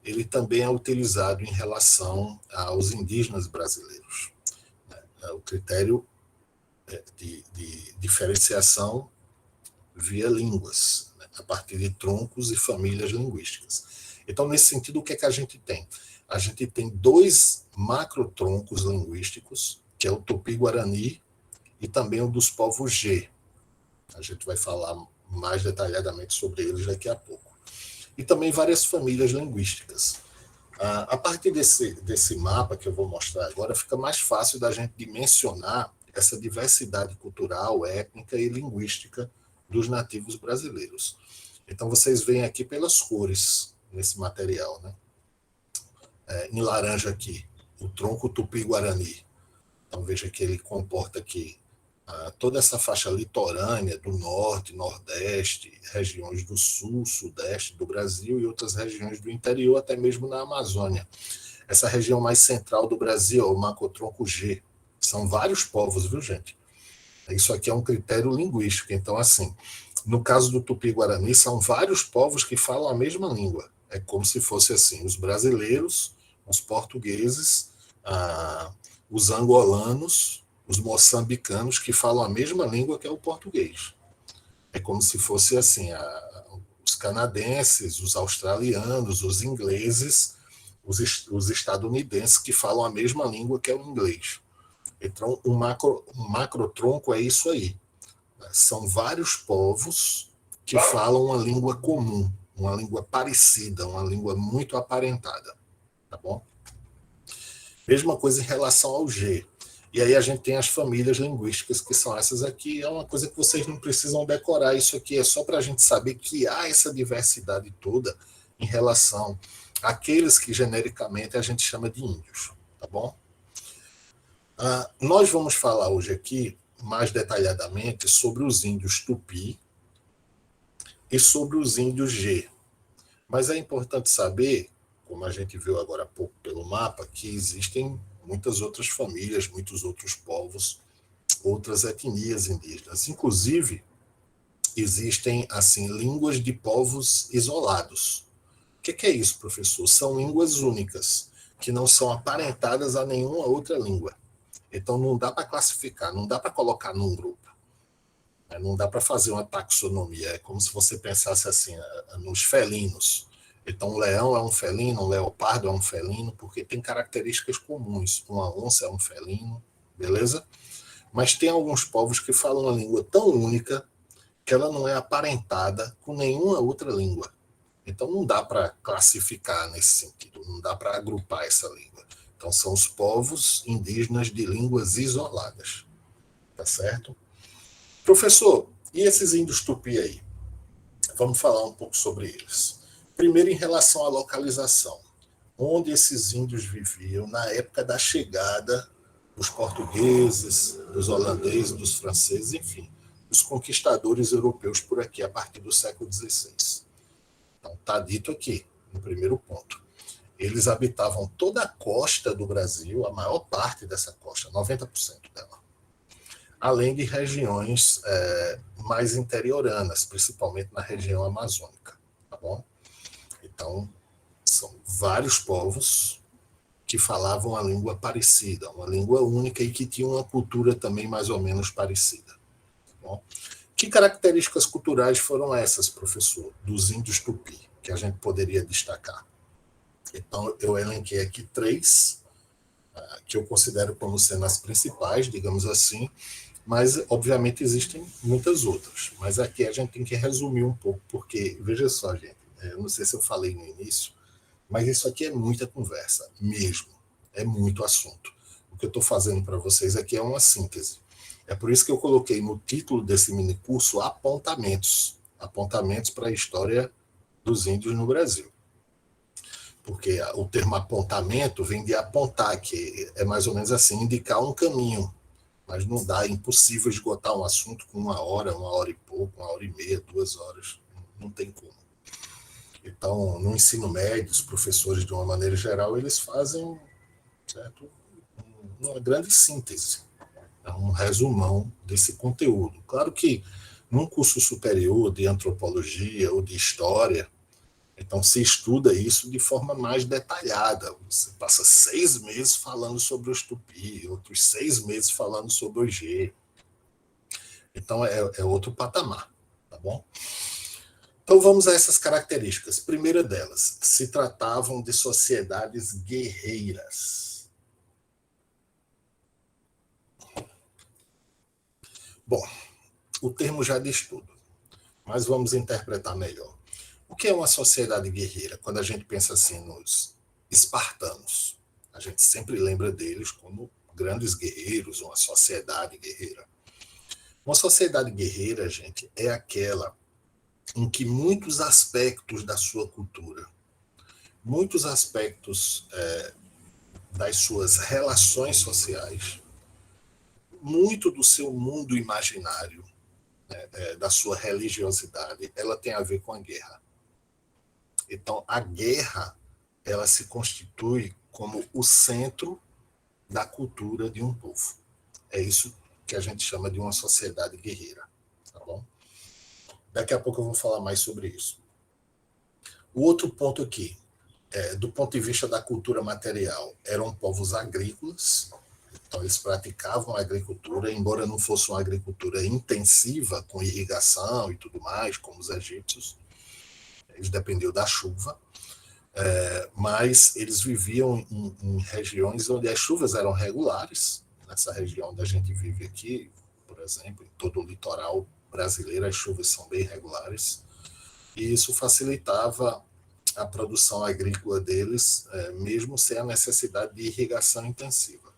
ele também é utilizado em relação aos indígenas brasileiros. O critério de diferenciação via línguas, né, a partir de troncos e famílias linguísticas. Então, nesse sentido, o que é que a gente tem? A gente tem 2 macrotroncos linguísticos, que é o Tupi-Guarani e também o dos povos G. A gente vai falar mais detalhadamente sobre eles daqui a pouco. E também várias famílias linguísticas. A partir desse mapa que eu vou mostrar agora, fica mais fácil da gente dimensionar essa diversidade cultural, étnica e linguística dos nativos brasileiros. Então, vocês veem aqui pelas cores nesse material, né? Em laranja aqui, o tronco Tupi-Guarani. Então, veja que ele comporta aqui toda essa faixa litorânea do norte, nordeste, regiões do sul, sudeste do Brasil e outras regiões do interior, até mesmo na Amazônia. Essa região mais central do Brasil é o macrotronco G. São vários povos, viu, gente? Isso aqui é um critério linguístico. Então, assim, no caso do Tupi-Guarani, são vários povos que falam a mesma língua. É como se fosse assim, os brasileiros, os portugueses, os angolanos, os moçambicanos, que falam a mesma língua que é o português. É como se fosse assim, os canadenses, os australianos, os ingleses, os estadunidenses, que falam a mesma língua que é o inglês. Então, um macrotronco é isso aí. São vários povos que falam uma língua comum, uma língua parecida, uma língua muito aparentada. Tá bom? Mesma coisa em relação ao G. E aí a gente tem as famílias linguísticas, que são essas aqui. É uma coisa que vocês não precisam decorar. Isso aqui é só para a gente saber que há essa diversidade toda em relação àqueles que genericamente a gente chama de índios. Tá bom? Nós vamos falar hoje aqui, mais detalhadamente, sobre os índios Tupi e sobre os índios G. Mas é importante saber, como a gente viu agora há pouco pelo mapa, que existem muitas outras famílias, muitos outros povos, outras etnias indígenas. Inclusive, existem assim línguas de povos isolados. O que é isso, professor? São línguas únicas, que não são aparentadas a nenhuma outra língua. Então, não dá para classificar, não dá para colocar num grupo. Não dá para fazer uma taxonomia. É como se você pensasse assim, nos felinos. Então, um leão é um felino, um leopardo é um felino, porque tem características comuns. Uma onça é um felino, beleza? Mas tem alguns povos que falam uma língua tão única que ela não é aparentada com nenhuma outra língua. Então, não dá para classificar nesse sentido, não dá para agrupar essa língua. Então, são os povos indígenas de línguas isoladas. Tá certo? Professor, e esses índios tupi aí? Vamos falar um pouco sobre eles. Primeiro, em relação à localização. Onde esses índios viviam na época da chegada dos portugueses, dos holandeses, dos franceses, enfim, dos conquistadores europeus por aqui a partir do século XVI. Então, está dito aqui, no primeiro ponto. Eles habitavam toda a costa do Brasil, a maior parte dessa costa, 90% dela. Além de regiões mais interioranas, principalmente na região amazônica. Tá bom? Então, são vários povos que falavam a língua parecida, uma língua única e que tinham uma cultura também mais ou menos parecida. Tá bom? Que características culturais foram essas, professor, dos índios tupi, que a gente poderia destacar? Então, eu elenquei aqui 3, que eu considero como sendo as principais, digamos assim, mas, obviamente, existem muitas outras. Mas aqui a gente tem que resumir um pouco, porque, veja só, gente, eu não sei se eu falei no início, Mas isso aqui é muita conversa, mesmo. É muito assunto. O que eu estou fazendo para vocês aqui é uma síntese. É por isso que eu coloquei no título desse mini curso apontamentos. Apontamentos para a história dos índios no Brasil. Porque o termo apontamento vem de apontar, que é mais ou menos assim, indicar um caminho. Mas não dá, é impossível esgotar um assunto com uma hora e pouco, 1 hora e meia, 2 horas. Não tem como. Então, no ensino médio, os professores, de uma maneira geral, eles fazem, certo, uma grande síntese, um resumão desse conteúdo. Claro que num curso superior de antropologia ou de história, então se estuda isso de forma mais detalhada. Você passa 6 meses falando sobre os tupi, outros 6 meses falando sobre o G. Então é outro patamar, tá bom? Então vamos a essas características. Primeira delas, se tratavam de sociedades guerreiras. Bom, o termo já diz tudo, mas vamos interpretar melhor. O que é uma sociedade guerreira? Quando a gente pensa assim nos espartanos, a gente sempre lembra deles como grandes guerreiros, uma sociedade guerreira. Uma sociedade guerreira, gente, é aquela em que muitos aspectos da sua cultura, muitos aspectos das suas relações sociais, muito do seu mundo imaginário, da sua religiosidade, ela tem a ver com a guerra. Então, a guerra, ela se constitui como o centro da cultura de um povo. É isso que a gente chama de uma sociedade guerreira, tá bom? Daqui a pouco eu vou falar mais sobre isso. O outro ponto aqui, do ponto de vista da cultura material, eram povos agrícolas, então eles praticavam a agricultura, embora não fosse uma agricultura intensiva, com irrigação e tudo mais, como os egípcios, eles dependiam da chuva, mas eles viviam em regiões onde as chuvas eram regulares. Nessa região onde a gente vive aqui, por exemplo, em todo o litoral brasileiro, as chuvas são bem regulares, e isso facilitava a produção agrícola deles, mesmo sem a necessidade de irrigação intensiva.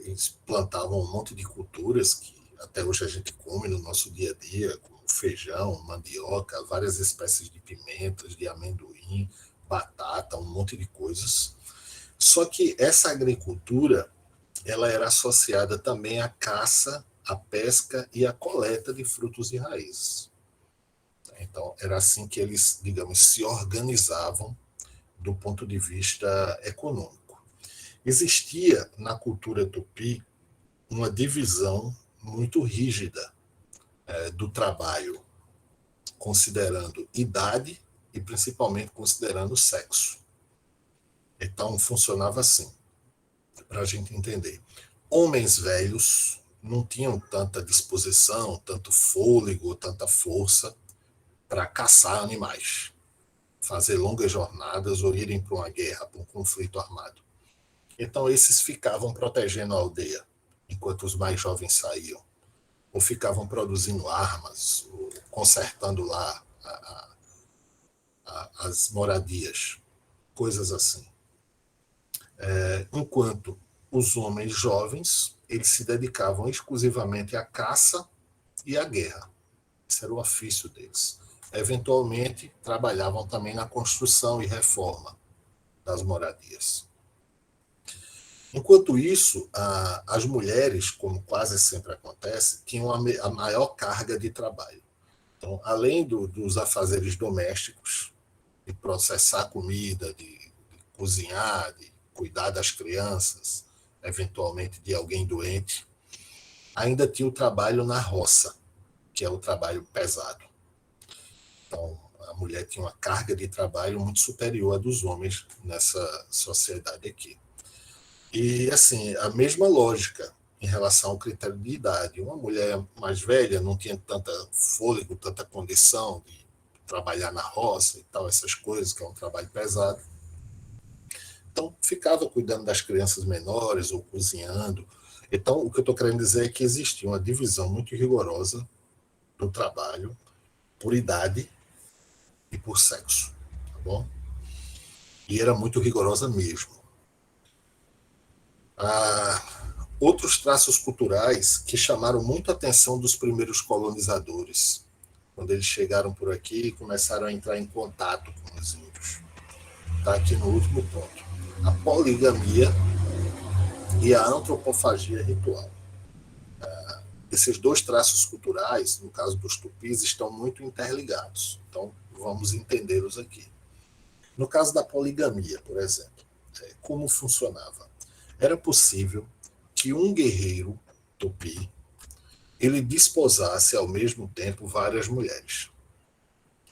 Eles plantavam um monte de culturas que até hoje a gente come no nosso dia a dia, como feijão, mandioca, várias espécies de pimentas, de amendoim, batata, um monte de coisas. Só que essa agricultura, ela era associada também à caça, à pesca e à coleta de frutos e raízes. Então, era assim que eles, digamos, se organizavam do ponto de vista econômico. Existia na cultura tupi uma divisão muito rígida do trabalho, considerando idade e principalmente considerando sexo. Então, funcionava assim, para a gente entender. Homens velhos não tinham tanta disposição, tanto fôlego, tanta força para caçar animais, fazer longas jornadas ou irem para uma guerra, para um conflito armado. Então, esses ficavam protegendo a aldeia, enquanto os mais jovens saíam, ou ficavam produzindo armas, ou consertando lá as moradias, coisas assim. Enquanto os homens jovens, eles se dedicavam exclusivamente à caça e à guerra. Esse era o ofício deles. Eventualmente, trabalhavam também na construção e reforma das moradias. Enquanto isso, as mulheres, como quase sempre acontece, tinham a maior carga de trabalho. Então, além dos afazeres domésticos, de processar comida, de cozinhar, de cuidar das crianças, eventualmente de alguém doente, ainda tinha o trabalho na roça, que é o trabalho pesado. Então, a mulher tinha uma carga de trabalho muito superior à dos homens nessa sociedade aqui. E, assim, a mesma lógica em relação ao critério de idade. Uma mulher mais velha não tinha tanta fôlego, tanta condição de trabalhar na roça e tal, essas coisas, que é um trabalho pesado. Então, ficava cuidando das crianças menores ou cozinhando. Então, o que eu estou querendo dizer é que existia uma divisão muito rigorosa do trabalho por idade e por sexo, tá bom? e era muito rigorosa mesmo. Outros traços culturais que chamaram muito a atenção dos primeiros colonizadores, quando eles chegaram por aqui e começaram a entrar em contato com os índios. Está aqui no último ponto. A poligamia e a antropofagia ritual. Esses dois traços culturais, no caso dos tupis, estão muito interligados. Então, vamos entendê-los aqui. No caso da poligamia, por exemplo, como funcionava? Era possível que um guerreiro tupi ele desposasse ao mesmo tempo várias mulheres.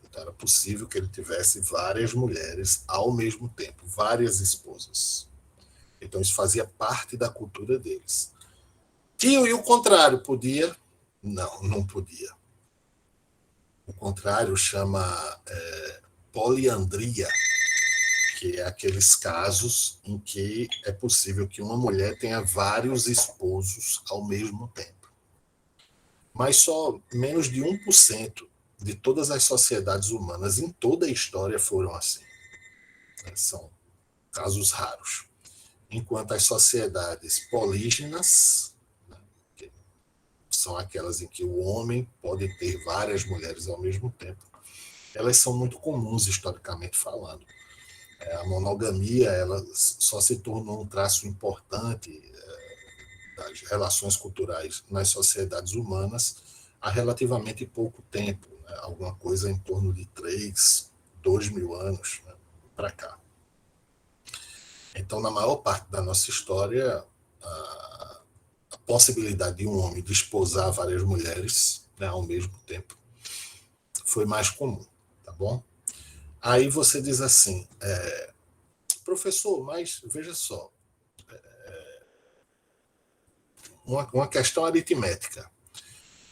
Então, era possível que ele tivesse várias mulheres ao mesmo tempo, várias esposas. Então, isso fazia parte da cultura deles. Tio, e o contrário, podia? Não, não podia. O contrário chama poliandria, que é aqueles casos em que é possível que uma mulher tenha vários esposos ao mesmo tempo. Mas só menos de 1% de todas as sociedades humanas em toda a história foram assim. São casos raros. Enquanto as sociedades polígenas, que são aquelas em que o homem pode ter várias mulheres ao mesmo tempo, elas são muito comuns historicamente falando. A monogamia ela só se tornou um traço importante das relações culturais nas sociedades humanas há relativamente pouco tempo, né? Alguma coisa em torno de 2 mil anos, né, para cá. Então, na maior parte da nossa história, a possibilidade de um homem desposar várias mulheres, né, ao mesmo tempo foi mais comum, tá bom? Aí você diz assim, professor, mas veja só, uma questão aritmética.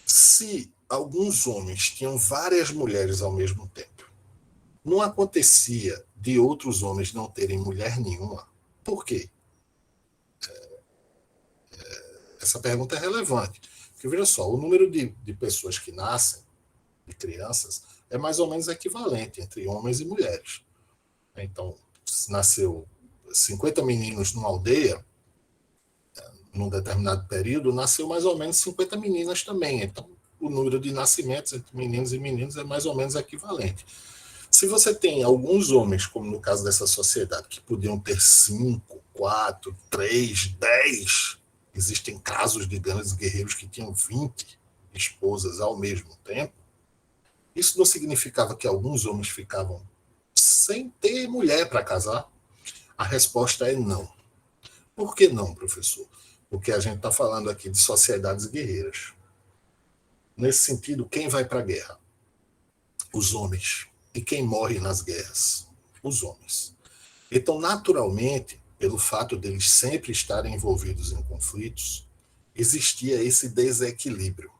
Se alguns homens tinham várias mulheres ao mesmo tempo, não acontecia de outros homens não terem mulher nenhuma? Por quê? Essa pergunta é relevante. Porque, veja só, o número de pessoas que nascem, de crianças, é mais ou menos equivalente entre homens e mulheres. Então, se nasceu 50 meninos numa aldeia, num determinado período, nasceu mais ou menos 50 meninas também. Então, o número de nascimentos entre meninos e meninas é mais ou menos equivalente. Se você tem alguns homens, como no caso dessa sociedade, que podiam ter 5, 4, 3, 10, existem casos de grandes guerreiros que tinham 20 esposas ao mesmo tempo, isso não significava que alguns homens ficavam sem ter mulher para casar? A resposta é não. Por que não, professor? Porque a gente está falando aqui de sociedades guerreiras. Nesse sentido, quem vai para a guerra? Os homens. E quem morre nas guerras? Os homens. Então, naturalmente, pelo fato deles sempre estarem envolvidos em conflitos, existia esse desequilíbrio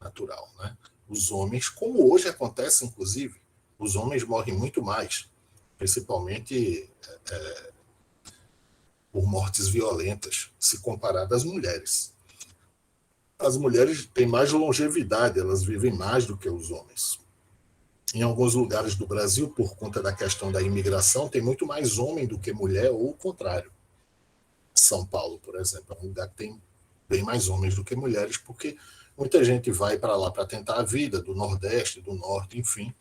natural, né? Os homens, como hoje acontece, inclusive, os homens morrem muito mais, principalmente por mortes violentas, se comparado às mulheres. As mulheres têm mais longevidade, elas vivem mais do que os homens. Em alguns lugares do Brasil, por conta da questão da imigração, tem muito mais homem do que mulher, ou o contrário. São Paulo, por exemplo, é um lugar que tem bem mais homens do que mulheres, porque muita gente vai para lá para tentar a vida, do Nordeste, do Norte, enfim,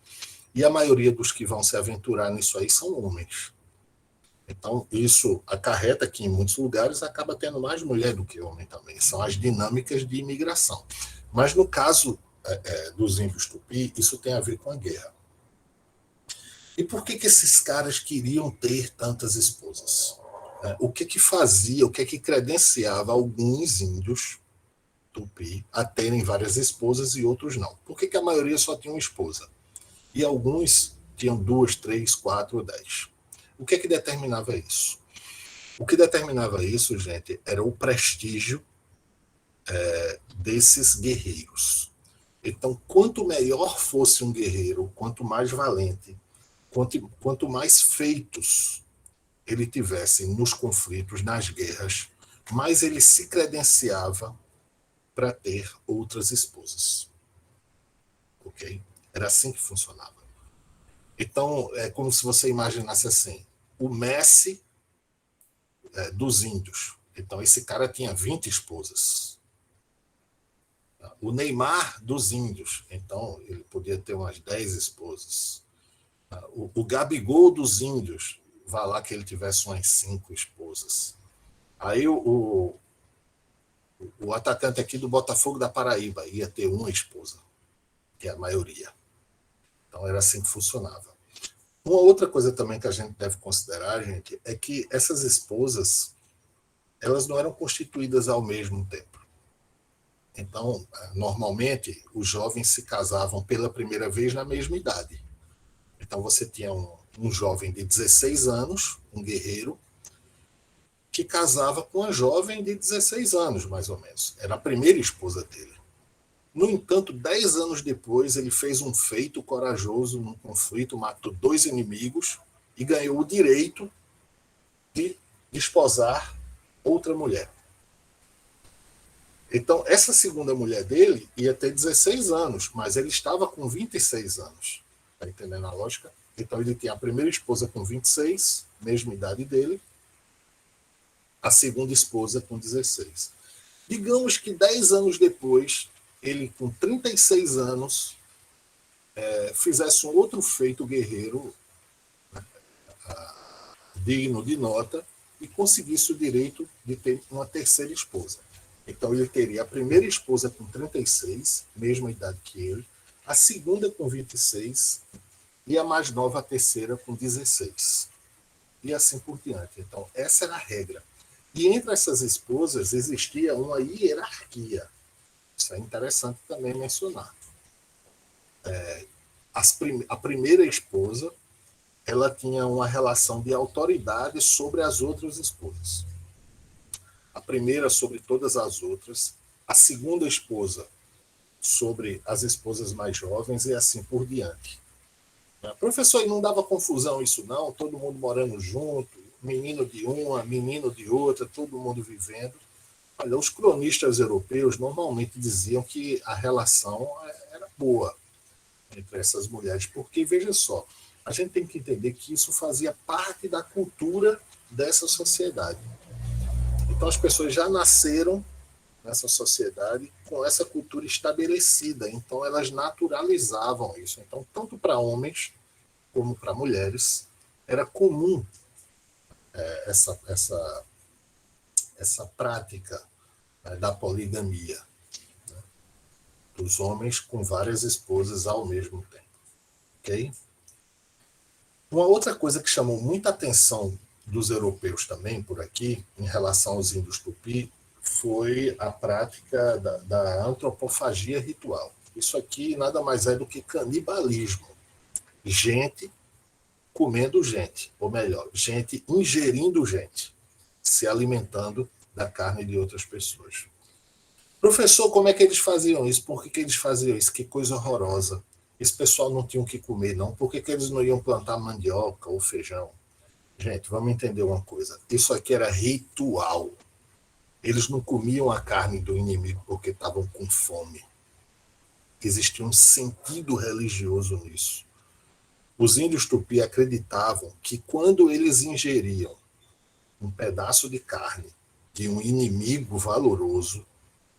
e a maioria dos que vão se aventurar nisso aí são homens. Então, isso acarreta que em muitos lugares acaba tendo mais mulher do que homem também. São as dinâmicas de imigração. Mas no caso dos índios tupi, isso tem a ver com a guerra. E por que esses caras queriam ter tantas esposas? O que fazia, o que credenciava alguns índios tupi a terem várias esposas e outros não? Por que a maioria só tinha uma esposa? E alguns tinham 2, 3, 4 ou 10. O que determinava isso? O que determinava isso, gente, era o prestígio desses guerreiros. Então, quanto melhor fosse um guerreiro, quanto mais valente, quanto mais feitos ele tivesse nos conflitos, nas guerras, mais ele se credenciava para ter outras esposas. Ok? Era assim que funcionava. Então, é como se você imaginasse assim, o Messi dos índios. Então, esse cara tinha 20 esposas. O Neymar dos índios. Então, ele podia ter umas 10 esposas. O Gabigol dos índios. Vá lá que ele tivesse umas 5 esposas. Aí o atacante aqui do Botafogo da Paraíba ia ter uma esposa, que é a maioria. Então, era assim que funcionava. Uma outra coisa também que a gente deve considerar, gente, é que essas esposas, elas não eram constituídas ao mesmo tempo. Então, normalmente, os jovens se casavam pela primeira vez na mesma idade. Então, você tinha um jovem de 16 anos, um guerreiro, que casava com uma jovem de 16 anos, mais ou menos. Era a primeira esposa dele. No entanto, 10 anos depois, ele fez um feito corajoso num conflito, matou 2 inimigos e ganhou o direito de desposar outra mulher. Então, essa segunda mulher dele ia ter 16 anos, mas ele estava com 26 anos. Está entendendo a lógica? Então, ele tinha a primeira esposa com 26, mesma idade dele, a segunda esposa com 16. Digamos que 10 anos depois, ele com 36 anos, fizesse um outro feito guerreiro digno de nota e conseguisse o direito de ter uma terceira esposa. Então ele teria a primeira esposa com 36, mesma idade que ele, a segunda com 26 e a mais nova, a terceira, com 16. E assim por diante. Então essa era a regra. E entre essas esposas existia uma hierarquia. Isso é interessante também mencionar. A primeira esposa, ela tinha uma relação de autoridade sobre as outras esposas. A primeira sobre todas as outras, a segunda esposa sobre as esposas mais jovens e assim por diante. Professor, e não dava confusão isso não? Todo mundo morando junto, menino de uma, menino de outra, todo mundo vivendo. Olha, os cronistas europeus normalmente diziam que a relação era boa entre essas mulheres, porque, veja só, a gente tem que entender que isso fazia parte da cultura dessa sociedade. Então, as pessoas já nasceram nessa sociedade com essa cultura estabelecida, então elas naturalizavam isso. Então, tanto para homens como para mulheres, era comum essa prática da poligamia, né, dos homens com várias esposas ao mesmo tempo. Okay? Uma outra coisa que chamou muita atenção dos europeus também por aqui, em relação aos índios tupi, foi a prática da antropofagia ritual. Isso aqui nada mais é do que canibalismo. Gente comendo gente, ou melhor, gente ingerindo gente, se alimentando da carne de outras pessoas. Professor, como é que eles faziam isso? Por que eles faziam isso? Que coisa horrorosa. Esse pessoal não tinha o que comer, não. Por que eles não iam plantar mandioca ou feijão? Gente, vamos entender uma coisa. Isso aqui era ritual. Eles não comiam a carne do inimigo porque estavam com fome. Existia um sentido religioso nisso. Os índios tupi acreditavam que quando eles ingeriam um pedaço de carne de um inimigo valoroso,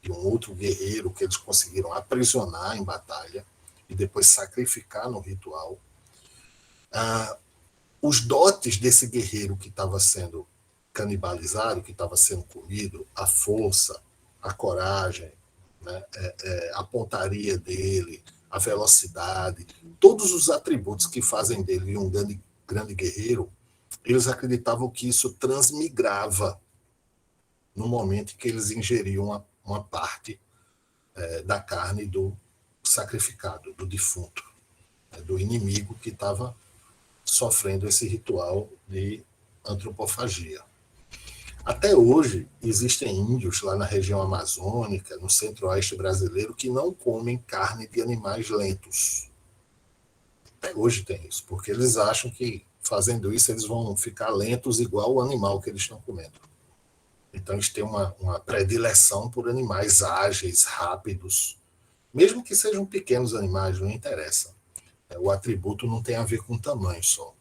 de um outro guerreiro que eles conseguiram aprisionar em batalha e depois sacrificar no ritual, os dotes desse guerreiro que estava sendo canibalizado, que estava sendo comido, a força, a coragem, né, a pontaria dele, a velocidade, todos os atributos que fazem dele um grande guerreiro, eles acreditavam que isso transmigrava no momento em que eles ingeriam uma parte da carne do sacrificado, do defunto, do inimigo que estava sofrendo esse ritual de antropofagia. Até hoje, existem índios lá na região amazônica, no centro-oeste brasileiro, que não comem carne de animais lentos. Até hoje tem isso, porque eles acham que fazendo isso eles vão ficar lentos igual o animal que eles estão comendo. Então eles têm uma predileção por animais ágeis, rápidos, mesmo que sejam pequenos animais, não interessa. O atributo não tem a ver com tamanho só.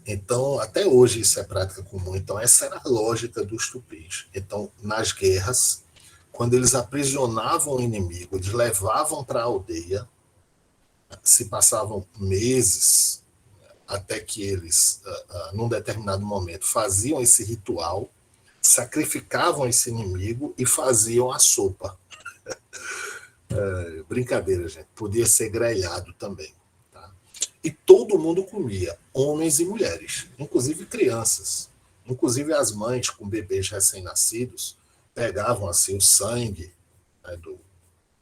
Então, até hoje isso é prática comum. Então, essa era a lógica dos tupis. Então, nas guerras, quando eles aprisionavam o inimigo, eles levavam para a aldeia, se passavam meses até que eles, num determinado momento, faziam esse ritual, sacrificavam esse inimigo e faziam a sopa. Brincadeira, gente. Podia ser grelhado também. Tá? E todo mundo comia, homens e mulheres, inclusive crianças. Inclusive as mães com bebês recém-nascidos pegavam assim o sangue, né, do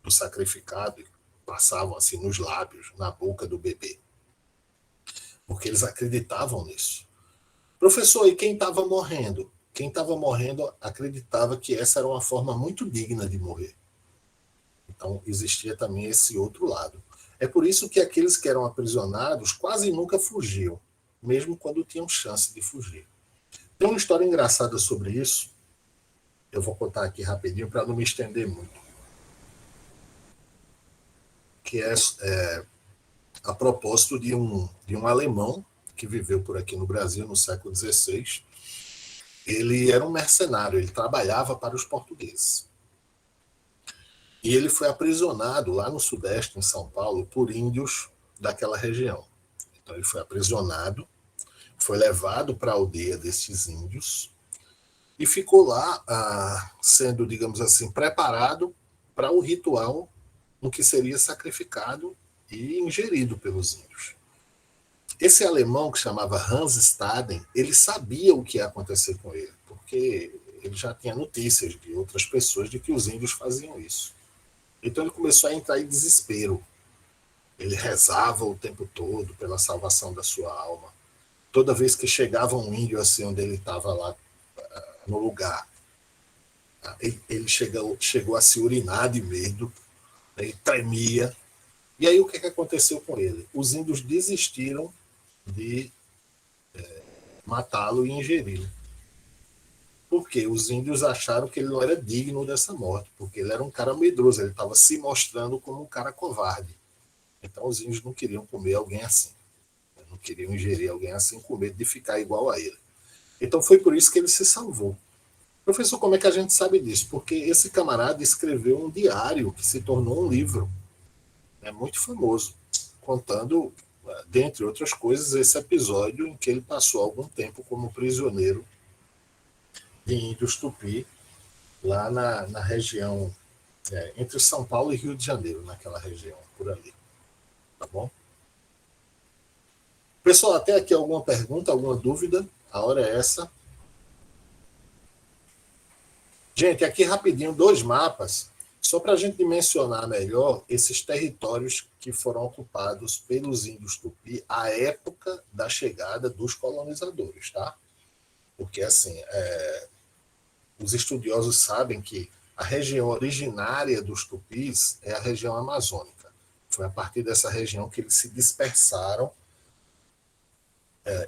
sacrificado e passavam assim nos lábios, na boca do bebê. Porque eles acreditavam nisso. Professor, e quem estava morrendo? Quem estava morrendo acreditava que essa era uma forma muito digna de morrer. Então, existia também esse outro lado. É por isso que aqueles que eram aprisionados quase nunca fugiam, mesmo quando tinham chance de fugir. Tem uma história engraçada sobre isso, eu vou contar aqui rapidinho para não me estender muito, que é a propósito de um alemão que viveu por aqui no Brasil no século XVI. Ele era um mercenário, ele trabalhava para os portugueses. E ele foi aprisionado lá no Sudeste, em São Paulo, por índios daquela região. Então ele foi aprisionado, foi levado para a aldeia desses índios e ficou lá sendo, digamos assim, preparado para o ritual no que seria sacrificado e ingerido pelos índios. Esse alemão, que chamava Hans Staden, ele sabia o que ia acontecer com ele, porque ele já tinha notícias de outras pessoas de que os índios faziam isso. Então ele começou a entrar em desespero. Ele rezava o tempo todo pela salvação da sua alma. Toda vez que chegava um índio assim onde ele estava lá no lugar, ele chegou a se urinar de medo, ele tremia. E aí o que aconteceu com ele? Os índios desistiram de matá-lo e ingeri-lo. Porque os índios acharam que ele não era digno dessa morte, porque ele era um cara medroso, ele estava se mostrando como um cara covarde. Então os índios não queriam comer alguém assim. Não queriam ingerir alguém assim com medo de ficar igual a ele. Então foi por isso que ele se salvou. Professor, como é que a gente sabe disso? Porque esse camarada escreveu um diário que se tornou um livro, muito famoso, contando, dentre outras coisas, esse episódio em que ele passou algum tempo como prisioneiro de índios tupi, lá na região, entre São Paulo e Rio de Janeiro, naquela região, por ali. Tá bom? Pessoal, até aqui alguma pergunta, alguma dúvida? A hora é essa. Gente, aqui rapidinho, 2 mapas, só para a gente dimensionar melhor esses territórios que foram ocupados pelos índios tupi à época da chegada dos colonizadores, tá? Porque, assim, os estudiosos sabem que a região originária dos tupis é a região amazônica. Foi a partir dessa região que eles se dispersaram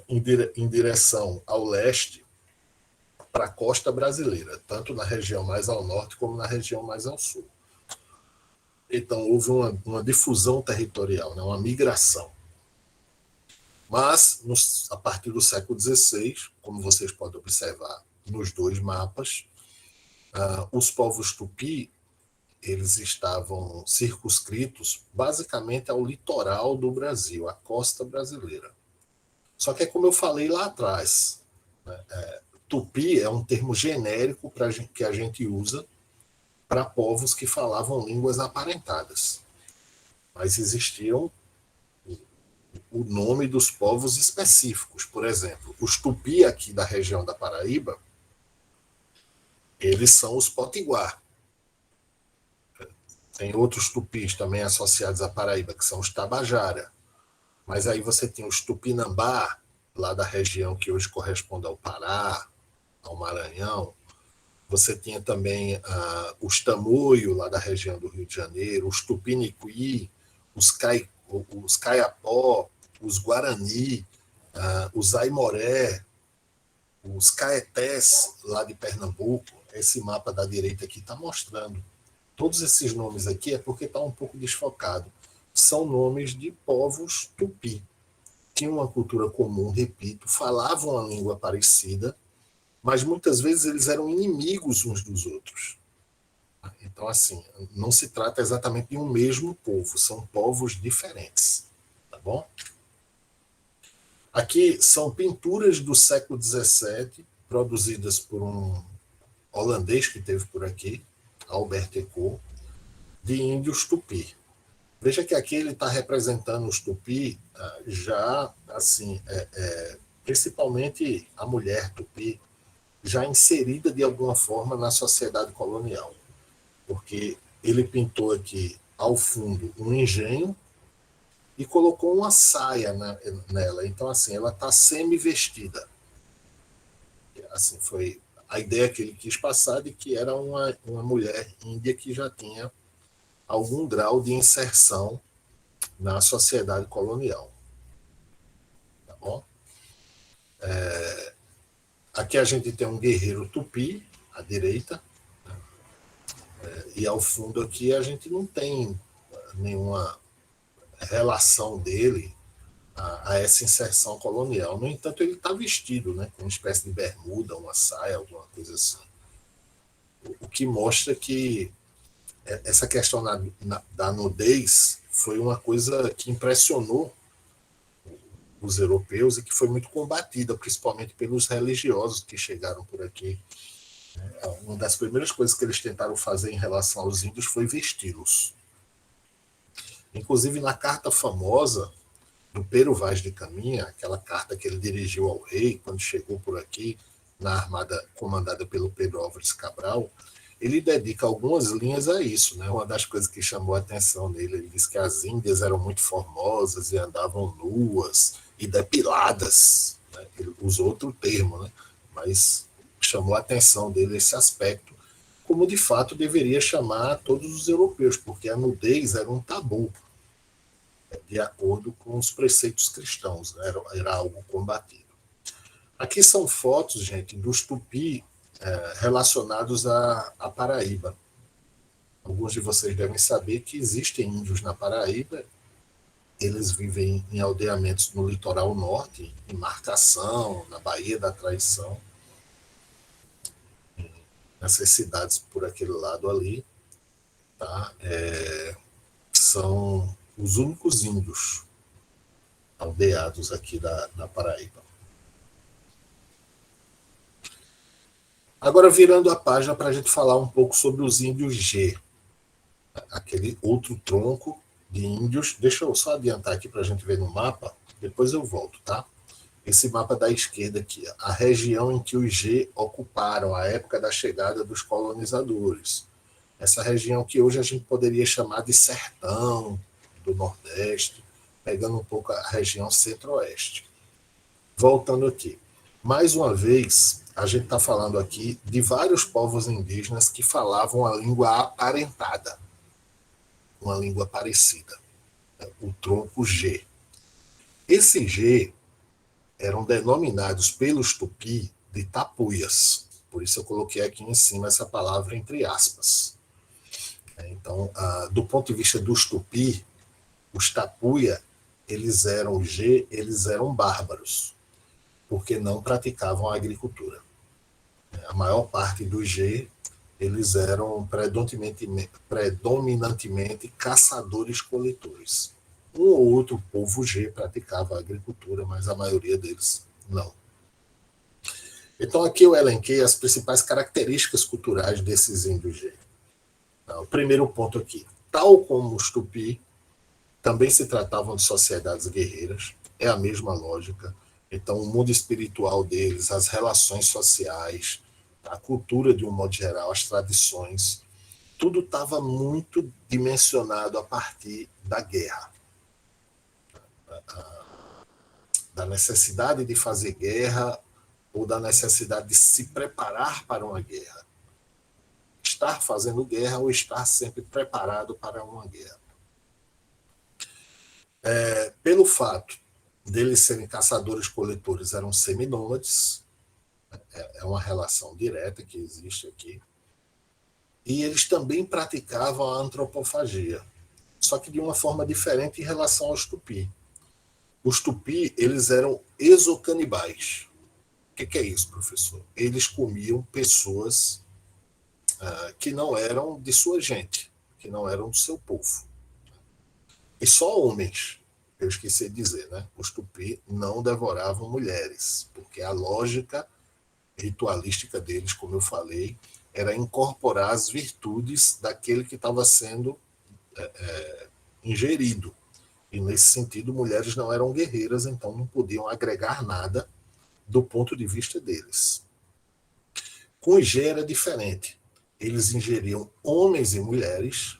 em direção ao leste para a costa brasileira, tanto na região mais ao norte como na região mais ao sul. Então, houve uma difusão territorial, uma migração. Mas, a partir do século XVI, como vocês podem observar nos 2 mapas, os povos tupi eles estavam circunscritos basicamente ao litoral do Brasil, à costa brasileira. Só que, como eu falei lá atrás, tupi é um termo genérico que a gente usa para povos que falavam línguas aparentadas. Mas existiam o nome dos povos específicos. Por exemplo, os tupi aqui da região da Paraíba, eles são os potiguar. Tem outros tupis também associados à Paraíba, que são os tabajara. Mas aí você tem os tupinambá, lá da região que hoje corresponde ao Pará, ao Maranhão. Você tinha também os tamoio, lá da região do Rio de Janeiro, os tupiniquim, os caiapó, os guarani, os aimoré, os caetés, lá de Pernambuco. Esse mapa da direita aqui está mostrando. Todos esses nomes aqui é porque está um pouco desfocado. São nomes de povos tupi, tinham uma cultura comum, repito, falavam a língua parecida, mas muitas vezes eles eram inimigos uns dos outros. Então, assim, não se trata exatamente de um mesmo povo, são povos diferentes, tá bom? Aqui são pinturas do século XVII, produzidas por um holandês que teve por aqui, Albert Eco, de índios tupi. Veja que aqui ele está representando os tupi já, assim, principalmente a mulher tupi, já inserida de alguma forma na sociedade colonial. Porque ele pintou aqui, ao fundo, um engenho e colocou uma saia nela. Então, assim, ela está semi-vestida. Assim, foi a ideia que ele quis passar de que era uma mulher índia que já tinha algum grau de inserção na sociedade colonial. Tá bom? Aqui a gente tem um guerreiro tupi, à direita, e ao fundo aqui a gente não tem nenhuma relação dele a essa inserção colonial. No entanto, ele está vestido, né, com uma espécie de bermuda, uma saia, alguma coisa assim. O que mostra que essa questão da nudez foi uma coisa que impressionou os europeus e que foi muito combatida, principalmente pelos religiosos que chegaram por aqui. Uma das primeiras coisas que eles tentaram fazer em relação aos índios foi vesti-los. Inclusive, na carta famosa do Pero Vaz de Caminha, aquela carta que ele dirigiu ao rei quando chegou por aqui, na armada comandada pelo Pedro Álvares Cabral, ele dedica algumas linhas a isso, né? Uma das coisas que chamou a atenção nele, ele diz que as índias eram muito formosas e andavam nuas e depiladas, né? Ele usou outro termo, né? Mas chamou a atenção dele esse aspecto, como de fato deveria chamar todos os europeus, porque a nudez era um tabu, de acordo com os preceitos cristãos, né? Era algo combatido. Aqui são fotos, gente, dos tupi relacionados à Paraíba. Alguns de vocês devem saber que existem índios na Paraíba. Eles vivem em aldeamentos no litoral norte, em Marcação, na Baía da Traição, nessas cidades por aquele lado ali, tá? São os únicos índios aldeados aqui da Paraíba. Agora, virando a página para a gente falar um pouco sobre os índios G, aquele outro tronco de índios. Deixa eu só adiantar aqui para a gente ver no mapa, depois eu volto, tá? Esse mapa da esquerda aqui, a região em que os G ocuparam a época da chegada dos colonizadores. Essa região que hoje a gente poderia chamar de sertão do Nordeste, pegando um pouco a região centro-oeste. Voltando aqui. Mais uma vez, a gente está falando aqui de vários povos indígenas que falavam a língua aparentada, uma língua parecida, o tronco G. Esse G eram denominados pelos tupi de tapuias, por isso eu coloquei aqui em cima essa palavra entre aspas. Então, do ponto de vista dos tupi, os tapuia, eles eram G, eles eram bárbaros, porque não praticavam a agricultura. A maior parte dos G, eles eram predominantemente caçadores-coletores. Um ou outro povo G praticava a agricultura, mas a maioria deles não. Então, aqui eu elenquei as principais características culturais desses índios G. O primeiro ponto aqui, tal como os tupi, também se tratavam de sociedades guerreiras, é a mesma lógica. Então, o mundo espiritual deles, as relações sociais, a cultura de um modo geral, as tradições, tudo estava muito dimensionado a partir da guerra. Da necessidade de fazer guerra ou da necessidade de se preparar para uma guerra. Estar fazendo guerra ou estar sempre preparado para uma guerra. Pelo fato deles serem caçadores-coletores, eram seminômades, é uma relação direta que existe aqui, e eles também praticavam a antropofagia, só que de uma forma diferente em relação aos tupi. Os tupi, eles eram exocanibais. O que é isso, professor? Eles comiam pessoas que não eram de sua gente, que não eram do seu povo. E só homens. Eu esqueci de dizer, né? Os tupi não devoravam mulheres, porque a lógica ritualística deles, como eu falei, era incorporar as virtudes daquele que estava sendo ingerido. E nesse sentido, mulheres não eram guerreiras, então não podiam agregar nada do ponto de vista deles. Com os G era diferente. Eles ingeriam homens e mulheres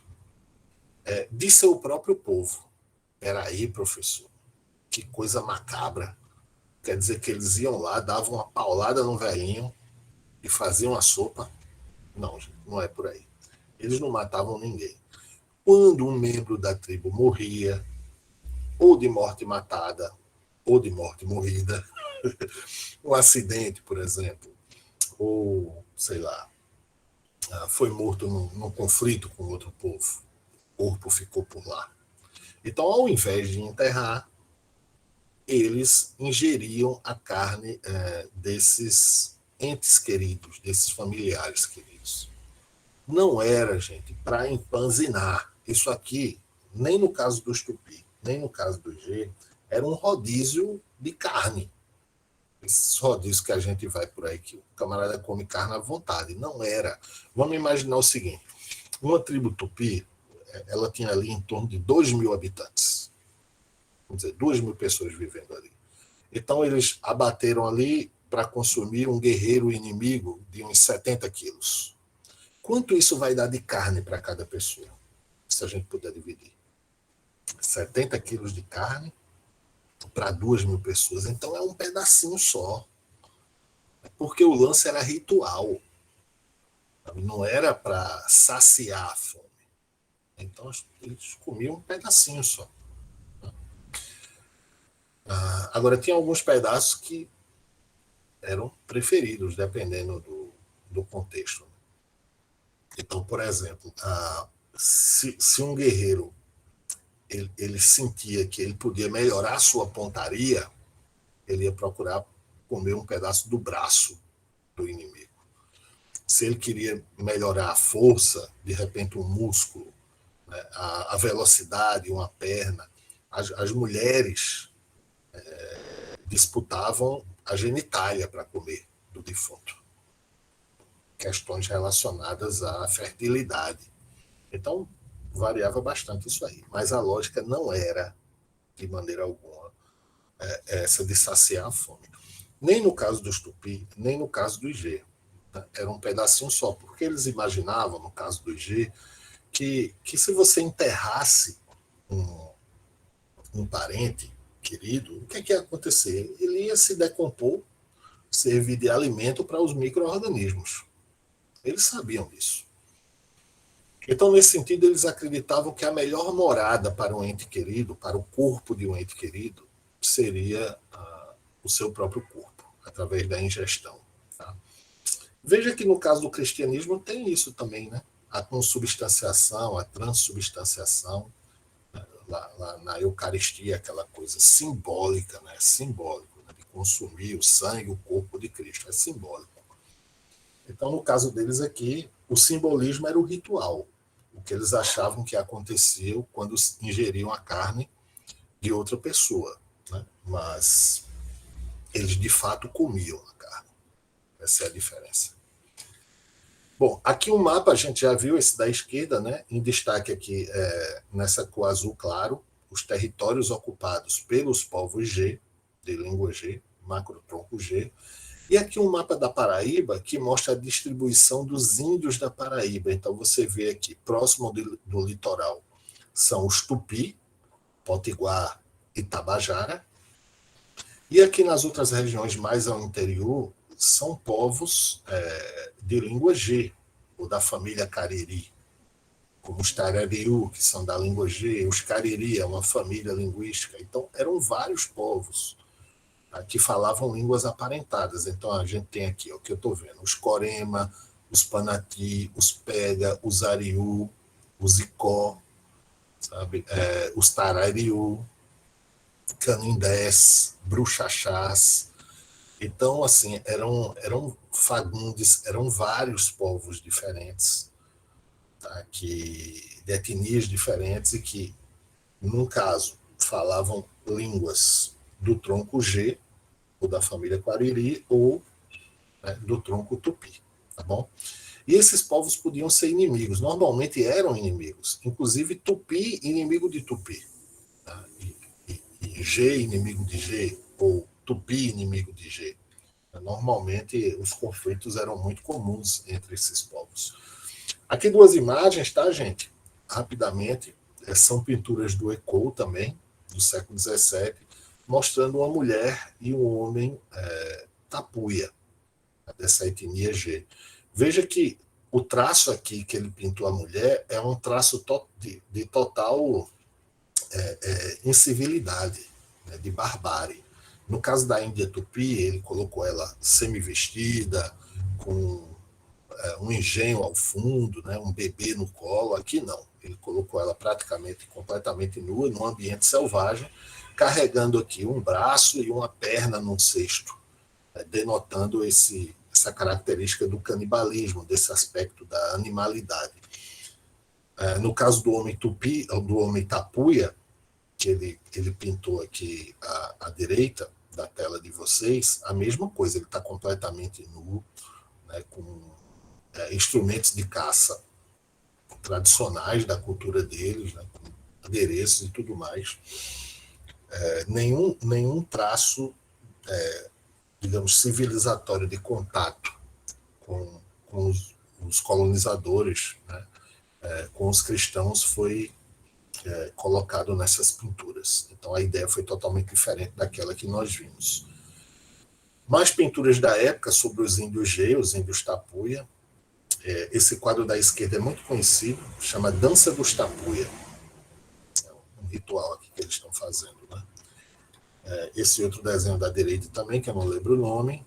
de seu próprio povo. Peraí, professor, que coisa macabra. Quer dizer que eles iam lá, davam uma paulada no velhinho e faziam a sopa? Não, gente, não é por aí. Eles não matavam ninguém. Quando um membro da tribo morria, ou de morte matada, ou de morte morrida, um acidente, por exemplo, ou, sei lá, foi morto num conflito com outro povo, o corpo ficou por lá. Então, ao invés de enterrar, eles ingeriam a carne desses entes queridos, desses familiares queridos. Não era, gente, para empanzinar. Isso aqui, nem no caso dos tupi, nem no caso do G, era um rodízio de carne. Esses rodízios que a gente vai por aí, que o camarada come carne à vontade. Não era. Vamos imaginar o seguinte: uma tribo tupi, ela tinha ali em torno de 2.000 habitantes. Vamos dizer, 2.000 pessoas vivendo ali. Então, eles abateram ali para consumir um guerreiro inimigo de uns 70 quilos. Quanto isso vai dar de carne para cada pessoa? Se a gente puder dividir. 70 quilos de carne para 2.000 pessoas. Então, é um pedacinho só. Porque o lance era ritual. Não era para saciar a fome. Então, eles comiam um pedacinho só. Agora, tinha alguns pedaços que eram preferidos, dependendo do contexto. Então, por exemplo, se um guerreiro ele sentia que ele podia melhorar a sua pontaria, ele ia procurar comer um pedaço do braço do inimigo. Se ele queria melhorar a força, de repente um músculo, né, a velocidade, uma perna, as mulheres disputavam a genitália para comer do defunto. Questões relacionadas à fertilidade. Então, variava bastante isso aí. Mas a lógica não era, de maneira alguma, essa de saciar a fome. Nem no caso dos tupi, nem no caso do IG. Né? Era um pedacinho só, porque eles imaginavam, no caso do IG, que se você enterrasse um parente querido, o que ia acontecer? Ele ia se decompor, servir de alimento para os micro-organismos. Eles sabiam disso. Então, nesse sentido, eles acreditavam que a melhor morada para um ente querido, para o corpo de um ente querido, seria o seu próprio corpo, através da ingestão. Tá? Veja que no caso do cristianismo tem isso também, né? A consubstanciação, a transubstanciação, lá na Eucaristia, aquela coisa simbólica, né? Simbólico, né? De consumir o sangue, o corpo de Cristo, é simbólico. Então, no caso deles aqui, o simbolismo era o ritual, o que eles achavam que acontecia quando ingeriam a carne de outra pessoa, né? Mas eles de fato comiam a carne. Essa é a diferença. Bom, aqui um mapa, a gente já viu esse da esquerda, né? Em destaque aqui, nessa cor azul claro, os territórios ocupados pelos povos G, de língua G, macrotronco G. E aqui um mapa da Paraíba que mostra a distribuição dos índios da Paraíba. Então você vê aqui, próximo do litoral, são os Tupi, Potiguar e Tabajara. E aqui nas outras regiões mais ao interior, são povos de língua G, ou da família Cariri, como os Tarariú, que são da língua G, os Cariri, é uma família linguística. Então, eram vários povos que falavam línguas aparentadas. Então, a gente tem aqui, o que eu estou vendo, os Corema, os Panati, os Pega, os Ariú, os Icó, sabe? Os Tarariú. canindés, bruxachás. Então, assim, eram fagundes, eram vários povos diferentes, tá? De etnias diferentes e que, num caso, falavam línguas do tronco G, ou da família Quariri, ou, né, do tronco Tupi, tá bom? E esses povos podiam ser inimigos, normalmente eram inimigos, inclusive Tupi, inimigo de Tupi, tá? E G, inimigo de G, ou Tupi, inimigo de G. Normalmente, os conflitos eram muito comuns entre esses povos. Aqui duas imagens, tá, gente? Rapidamente, são pinturas do Ecou também, do século XVII, mostrando uma mulher e um homem tapuia, dessa etnia G. Veja que o traço aqui que ele pintou a mulher é um traço de total incivilidade, né, de barbárie. No caso da Índia Tupi, ele colocou ela semi-vestida, com um engenho ao fundo, né, um bebê no colo. Aqui não. Ele colocou ela praticamente completamente nua, num ambiente selvagem, carregando aqui um braço e uma perna num cesto, denotando essa característica do canibalismo, desse aspecto da animalidade. No caso do homem tupi, do homem tapuia, que ele pintou aqui à direita da tela de vocês, a mesma coisa, ele está completamente nu, né, com instrumentos de caça tradicionais da cultura deles, né, com adereços e tudo mais. Nenhum traço, digamos, civilizatório de contato com os colonizadores, né, com os cristãos foi colocado nessas pinturas. Então a ideia foi totalmente diferente daquela que nós vimos. Mais pinturas da época sobre os índios G, os índios Tapuia. Esse quadro da esquerda é muito conhecido, chama Dança dos Tapuia. É um ritual aqui que eles estão fazendo, né? Esse outro desenho da direita também, que eu não lembro o nome.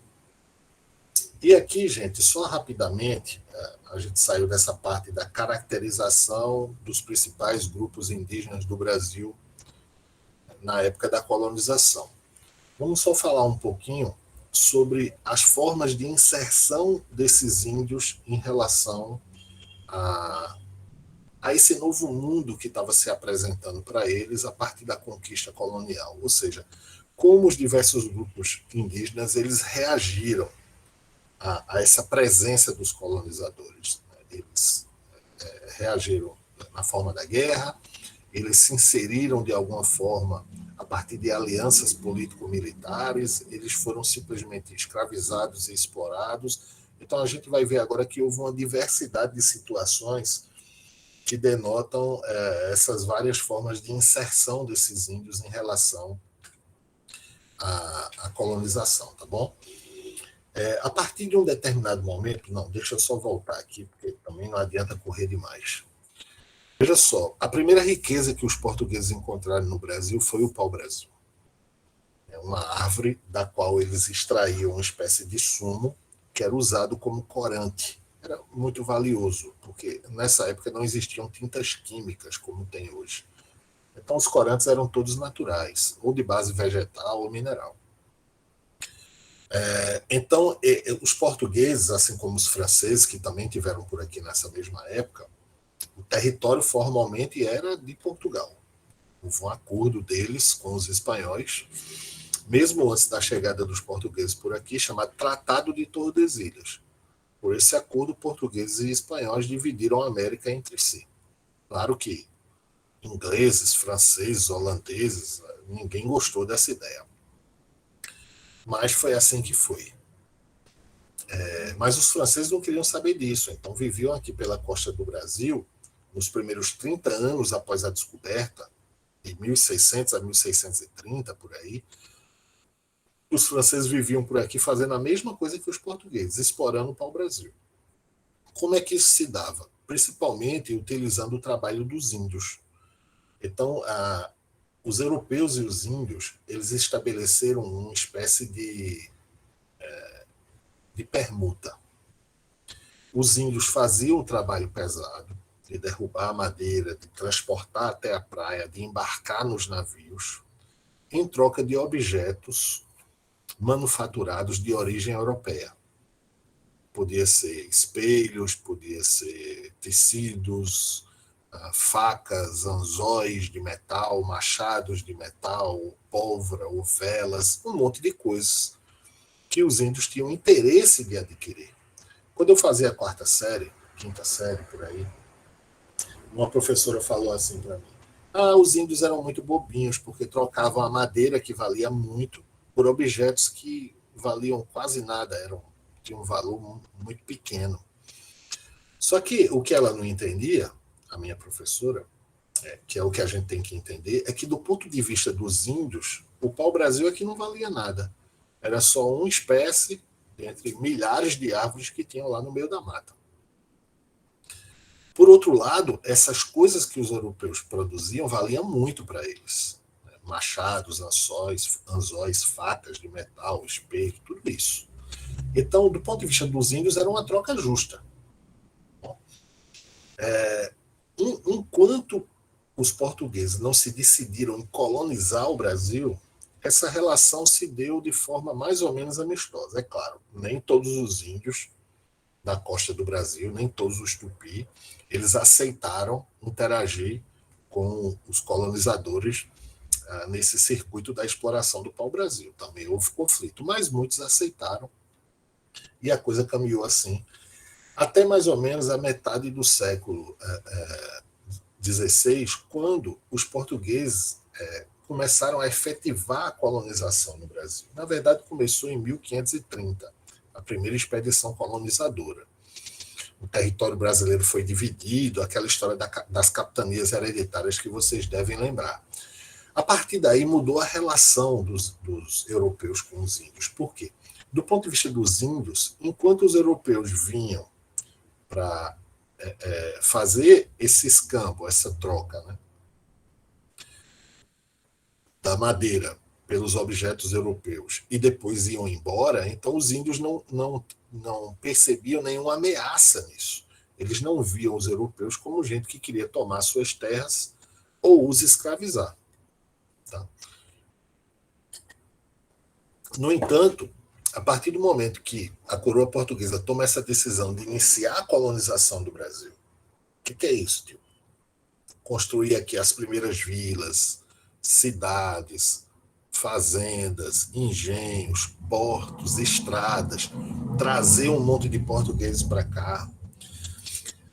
E aqui, gente, só rapidamente, a gente saiu dessa parte da caracterização dos principais grupos indígenas do Brasil na época da colonização. Vamos só falar um pouquinho sobre as formas de inserção desses índios em relação a esse novo mundo que estava se apresentando para eles a partir da conquista colonial. Ou seja, como os diversos grupos indígenas eles reagiram a essa presença dos colonizadores. Eles reagiram na forma da guerra, eles se inseriram de alguma forma a partir de alianças político-militares, eles foram simplesmente escravizados e explorados. Então a gente vai ver agora que houve uma diversidade de situações que denotam essas várias formas de inserção desses índios em relação à colonização, tá bom? A partir de um determinado momento, não, deixa eu só voltar aqui, porque também não adianta correr demais. Veja só, a primeira riqueza que os portugueses encontraram no Brasil foi o pau-brasil. É uma árvore da qual eles extraíam uma espécie de sumo que era usado como corante. Era muito valioso, porque nessa época não existiam tintas químicas como tem hoje. Então os corantes eram todos naturais, ou de base vegetal ou mineral. Então, os portugueses, assim como os franceses, que também tiveram por aqui nessa mesma época, o território formalmente era de Portugal. Houve um acordo deles com os espanhóis, mesmo antes da chegada dos portugueses por aqui, chamado Tratado de Tordesilhas. Por esse acordo, portugueses e espanhóis dividiram a América entre si. Claro que ingleses, franceses, holandeses, ninguém gostou dessa ideia. Mas foi assim que foi. Mas os franceses não queriam saber disso, então viviam aqui pela costa do Brasil, nos primeiros 30 anos após a descoberta, de 1600 a 1630, por aí, os franceses viviam por aqui fazendo a mesma coisa que os portugueses, explorando o pau-brasil. Como é que isso se dava? Principalmente utilizando o trabalho dos índios. Então, os europeus e os índios, eles estabeleceram uma espécie de permuta. Os índios faziam o trabalho pesado, de derrubar a madeira, de transportar até a praia, de embarcar nos navios. em troca de objetos manufaturados de origem europeia. Podia ser espelhos, podia ser tecidos, facas, anzóis de metal, machados de metal, pólvora ou velas, um monte de coisas que os índios tinham interesse de adquirir. Quando eu fazia a quarta série, quinta série, por aí, uma professora falou assim para mim: os índios eram muito bobinhos, porque trocavam a madeira, que valia muito, por objetos que valiam quase nada, tinham um valor muito pequeno. Só que o que ela não entendia, a minha professora, que é o que a gente tem que entender, é que do ponto de vista dos índios, o pau-brasil aqui não valia nada. Era só uma espécie entre milhares de árvores que tinham lá no meio da mata. Por outro lado, essas coisas que os europeus produziam valiam muito para eles. Machados, anzóis, facas de metal, espelho, tudo isso. Então, do ponto de vista dos índios, era uma troca justa. Enquanto os portugueses não se decidiram em colonizar o Brasil, essa relação se deu de forma mais ou menos amistosa. É claro, nem todos os índios da costa do Brasil, nem todos os tupi, eles aceitaram interagir com os colonizadores nesse circuito da exploração do pau-brasil. Também houve conflito, mas muitos aceitaram e a coisa caminhou assim até mais ou menos a metade do século XVI, quando os portugueses começaram a efetivar a colonização no Brasil. Na verdade, começou em 1530, a primeira expedição colonizadora. O território brasileiro foi dividido, aquela história das capitanias hereditárias que vocês devem lembrar. A partir daí mudou a relação dos europeus com os índios. Por quê? Do ponto de vista dos índios, enquanto os europeus vinham para fazer esse escambo, essa troca, né, da madeira pelos objetos europeus e depois iam embora, então os índios não percebiam nenhuma ameaça nisso. Eles não viam os europeus como gente que queria tomar suas terras ou os escravizar. Tá? No entanto, a partir do momento que a coroa portuguesa toma essa decisão de iniciar a colonização do Brasil, o que é isso, tio? Construir aqui as primeiras vilas, cidades, fazendas, engenhos, portos, estradas, trazer um monte de portugueses para cá.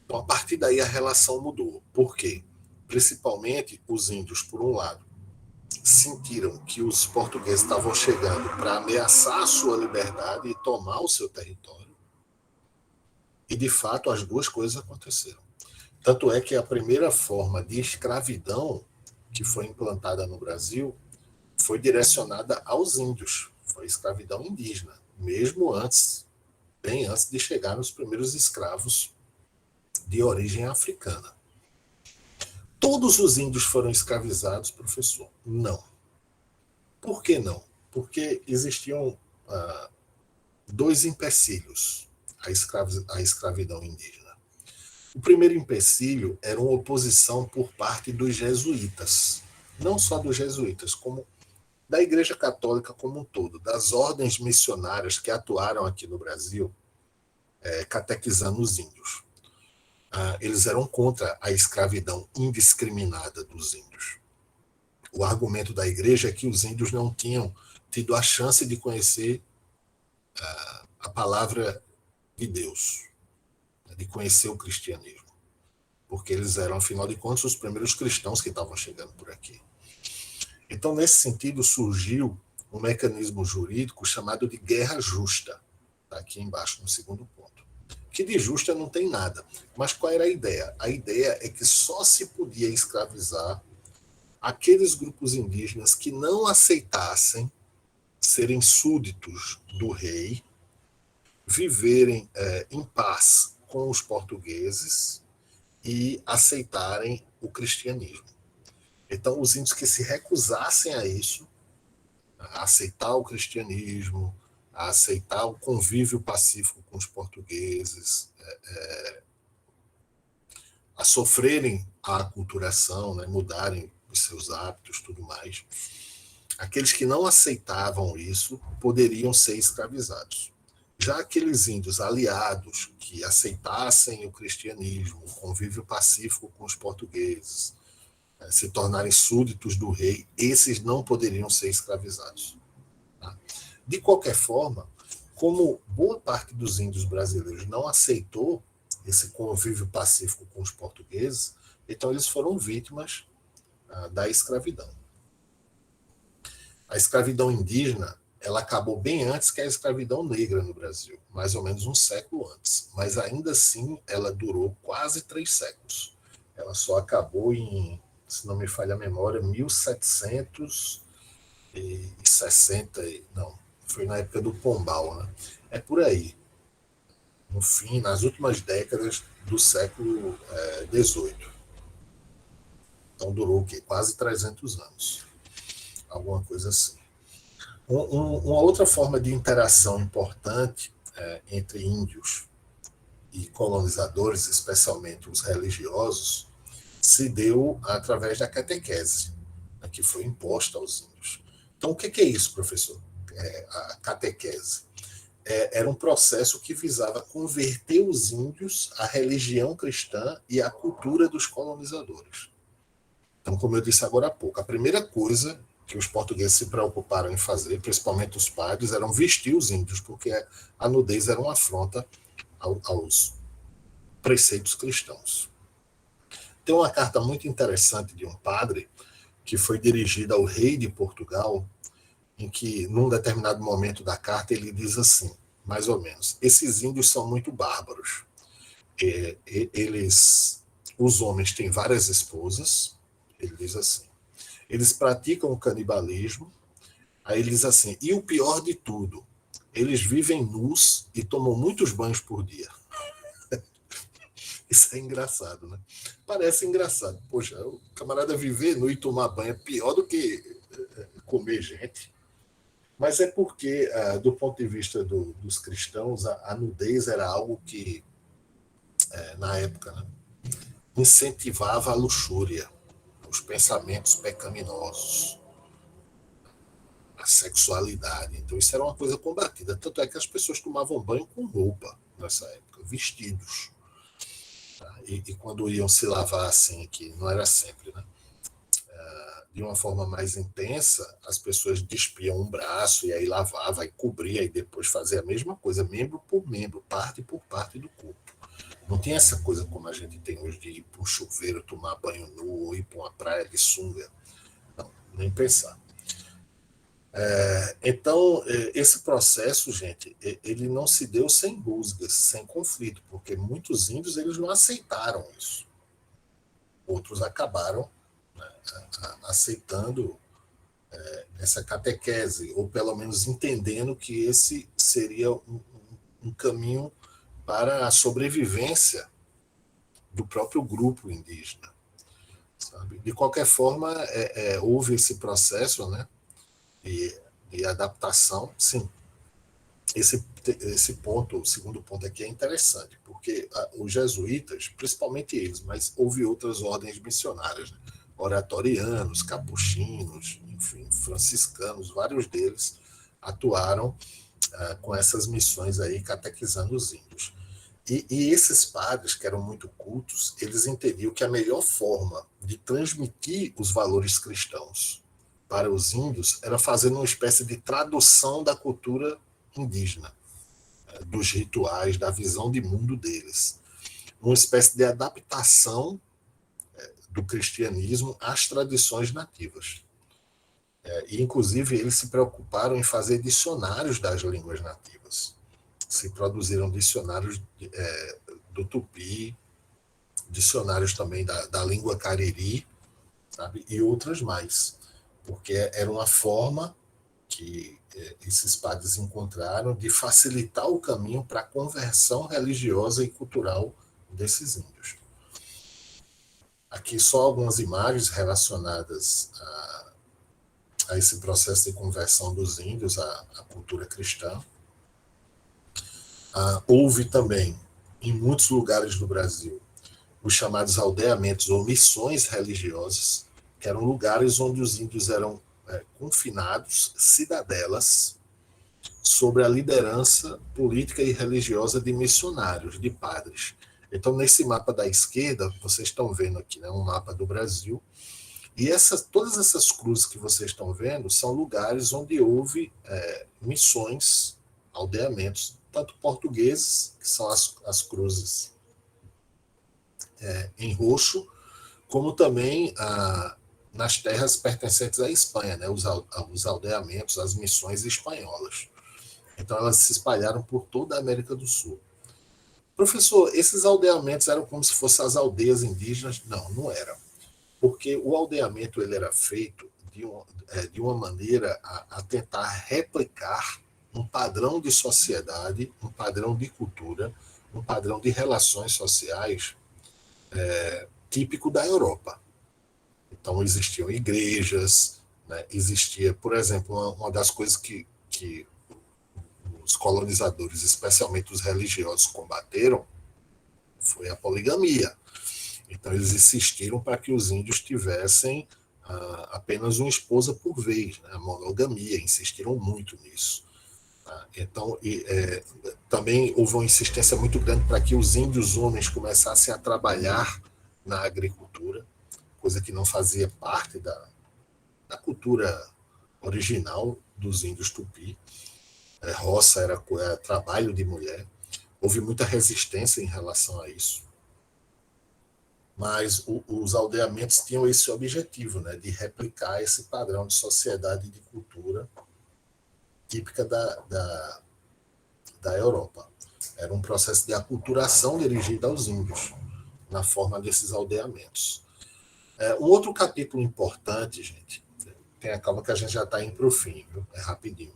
Então, a partir daí, a relação mudou. Por quê? Principalmente os índios, por um lado, sentiram que os portugueses estavam chegando para ameaçar a sua liberdade e tomar o seu território. E, de fato, as duas coisas aconteceram. Tanto é que a primeira forma de escravidão que foi implantada no Brasil foi direcionada aos índios. Foi escravidão indígena, mesmo antes, bem antes de chegar nos primeiros escravos de origem africana. Todos os índios foram escravizados, professor? Não. Por que não? Porque existiam dois empecilhos à escravidão indígena. O primeiro empecilho era uma oposição por parte dos jesuítas, não só dos jesuítas, como da Igreja Católica como um todo, das ordens missionárias que atuaram aqui no Brasil, catequizando os índios. Eles eram contra a escravidão indiscriminada dos índios. O argumento da Igreja é que os índios não tinham tido a chance de conhecer a palavra de Deus, de conhecer o cristianismo, porque eles eram, afinal de contas, os primeiros cristãos que estavam chegando por aqui. Então, nesse sentido, surgiu um mecanismo jurídico chamado de guerra justa, está aqui embaixo no segundo ponto, que de justa não tem nada. Mas qual era a ideia? A ideia é que só se podia escravizar aqueles grupos indígenas que não aceitassem serem súditos do rei, viverem em paz com os portugueses e aceitarem o cristianismo. Então, os índios que se recusassem a isso, a aceitar o cristianismo, a aceitar o convívio pacífico com os portugueses, a sofrerem a aculturação, né, mudarem os seus hábitos, tudo mais, Aqueles que não aceitavam isso poderiam ser escravizados. Já aqueles índios aliados que aceitassem o cristianismo, o convívio pacífico com os portugueses, se tornarem súditos do rei, esses não poderiam ser escravizados. Tá? De qualquer forma, como boa parte dos índios brasileiros não aceitou esse convívio pacífico com os portugueses, então eles foram vítimas da escravidão. A escravidão indígena ela acabou bem antes que a escravidão negra no Brasil, mais ou menos um século antes, mas ainda assim ela durou quase 3 séculos. Ela só acabou em, se não me falha a memória, 1760, não, foi na época do Pombal, né? É por aí, no fim, nas últimas décadas do século XVIII. Então durou o quê? Quase 300 anos, alguma coisa assim. Uma outra forma de interação importante entre índios e colonizadores, especialmente os religiosos, se deu através da catequese, que foi imposta aos índios. Então, o que é isso, professor? A catequese. Era um processo que visava converter os índios à religião cristã e à cultura dos colonizadores. Então, como eu disse agora há pouco, a primeira coisa que os portugueses se preocuparam em fazer, principalmente os padres, eram vestir os índios, porque a nudez era uma afronta aos preceitos cristãos. Tem uma carta muito interessante de um padre que foi dirigida ao rei de Portugal, em que, num determinado momento da carta, ele diz assim, mais ou menos, esses índios são muito bárbaros. Os homens têm várias esposas, ele diz assim, eles praticam o canibalismo, aí ele diz assim, e o pior de tudo, eles vivem nus e tomam muitos banhos por dia. Isso é engraçado, né? Parece engraçado. Poxa, o camarada viver nu e tomar banho é pior do que comer gente. Mas é porque, do ponto de vista dos cristãos, a nudez era algo que, na época, né, incentivava a luxúria, os pensamentos pecaminosos, a sexualidade. Então, isso era uma coisa combatida. Tanto é que as pessoas tomavam banho com roupa nessa época, vestidos. Tá? E quando iam se lavar assim, que não era sempre, né? De uma forma mais intensa, as pessoas despiam um braço e aí lavava, e cobria, e depois fazia a mesma coisa, membro por membro, parte por parte do corpo. Não tem essa coisa como a gente tem hoje de ir para um chuveiro, tomar banho nu, ou ir para uma praia de sunga. Não, nem pensar. Então, esse processo, gente, ele não se deu sem rusgas, sem conflito, porque muitos índios eles não aceitaram isso. Outros acabaram, né, aceitando essa catequese, ou pelo menos entendendo que esse seria um caminho para a sobrevivência do próprio grupo indígena. Sabe? De qualquer forma, houve esse processo, né, de adaptação, sim. Esse ponto, o segundo ponto aqui é interessante, porque os jesuítas, principalmente eles, mas houve outras ordens missionárias, né? Oratorianos, capuchinos, enfim, franciscanos, vários deles atuaram com essas missões aí, catequizando os índios. E esses padres, que eram muito cultos, eles entendiam que a melhor forma de transmitir os valores cristãos para os índios era fazendo uma espécie de tradução da cultura indígena, dos rituais, da visão de mundo deles. Uma espécie de adaptação do cristianismo às tradições nativas. E, inclusive, eles se preocuparam em fazer dicionários das línguas nativas. Se produziram dicionários do tupi, dicionários também da língua cariri, sabe? E outras mais, porque era uma forma que esses padres encontraram de facilitar o caminho para a conversão religiosa e cultural desses índios. Aqui só algumas imagens relacionadas a esse processo de conversão dos índios à cultura cristã. Houve também, em muitos lugares do Brasil, os chamados aldeamentos ou missões religiosas, que eram lugares onde os índios eram confinados, cidadelas, sobre a liderança política e religiosa de missionários, de padres. Então, nesse mapa da esquerda, vocês estão vendo aqui, né, um mapa do Brasil, e todas essas cruzes que vocês estão vendo são lugares onde houve missões, aldeamentos, tanto portugueses, que são as cruzes em roxo, como também nas terras pertencentes à Espanha, né, os aldeamentos, as missões espanholas. Então, elas se espalharam por toda a América do Sul. Professor, esses aldeamentos eram como se fossem as aldeias indígenas? Não, não eram. Porque o aldeamento ele era feito de uma maneira a tentar replicar um padrão de sociedade, um padrão de cultura, um padrão de relações sociais típico da Europa. Então, existiam igrejas, né? Existia, por exemplo, uma das coisas que os colonizadores, especialmente os religiosos, combateram foi a poligamia. Então, eles insistiram para que os índios tivessem apenas uma esposa por vez, né? A monogamia, insistiram muito nisso. Tá? Então, também houve uma insistência muito grande para que os índios homens começassem a trabalhar na agricultura, coisa que não fazia parte da cultura original dos índios tupi. Roça era trabalho de mulher. Houve muita resistência em relação a isso. Mas os aldeamentos tinham esse objetivo, né, de replicar esse padrão de sociedade e de cultura típica da Europa. Era um processo de aculturação dirigido aos índios, na forma desses aldeamentos. Um outro capítulo importante, gente, tenha calma que a gente já está indo para o fim, viu? É rapidinho.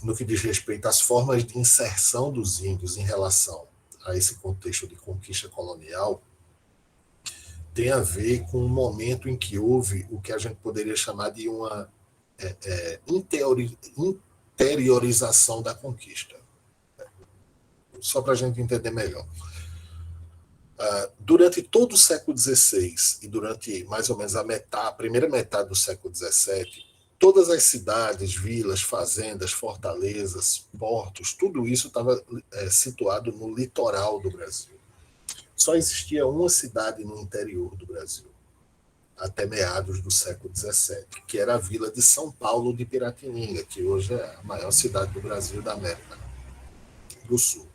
No que diz respeito às formas de inserção dos índios em relação a esse contexto de conquista colonial, tem a ver com um momento em que houve o que a gente poderia chamar de uma interiorização da conquista. Só para a gente entender melhor. Durante todo o século XVI e durante mais ou menos a primeira metade do século XVII, todas as cidades, vilas, fazendas, fortalezas, portos, tudo isso estava situado no litoral do Brasil. Só existia uma cidade no interior do Brasil, até meados do século XVII, que era a vila de São Paulo de Piratininga, que hoje é a maior cidade do Brasil e da América do Sul.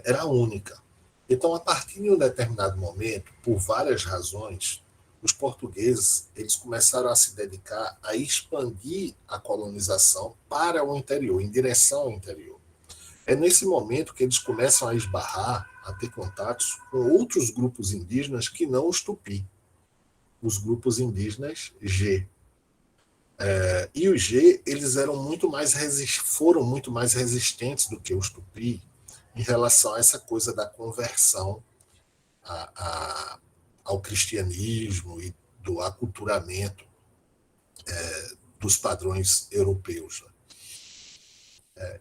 Era a única. Então, a partir de um determinado momento, por várias razões, os portugueses eles começaram a se dedicar a expandir a colonização para o interior, em direção ao interior. É nesse momento que eles começam a esbarrar, a ter contatos com outros grupos indígenas que não os tupi, os grupos indígenas G. E os G eles foram muito mais resistentes do que os tupi em relação a essa coisa da conversão ao cristianismo e do aculturamento dos padrões europeus.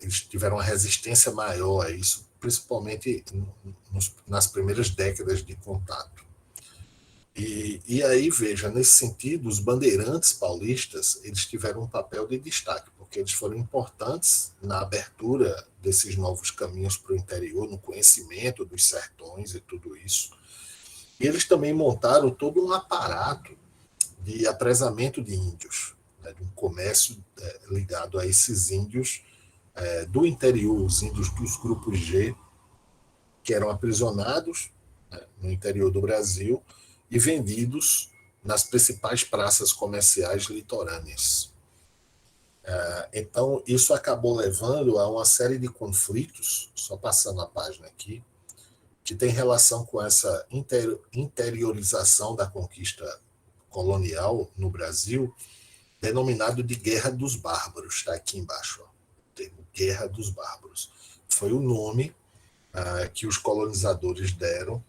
Eles tiveram uma resistência maior a isso, principalmente nas primeiras décadas de contato. E aí, veja, nesse sentido, os bandeirantes paulistas eles tiveram um papel de destaque, porque eles foram importantes na abertura desses novos caminhos para o interior, no conhecimento dos sertões e tudo isso. E eles também montaram todo um aparato de apresamento de índios, né, de um comércio ligado a esses índios do interior, os índios dos grupos G, que eram aprisionados no interior do Brasil e vendidos nas principais praças comerciais litorâneas. Então, isso acabou levando a uma série de conflitos, só passando a página aqui, que tem relação com essa interiorização da conquista colonial no Brasil, denominado de Guerra dos Bárbaros, está aqui embaixo, ó, o termo Guerra dos Bárbaros. Foi o nome que os colonizadores deram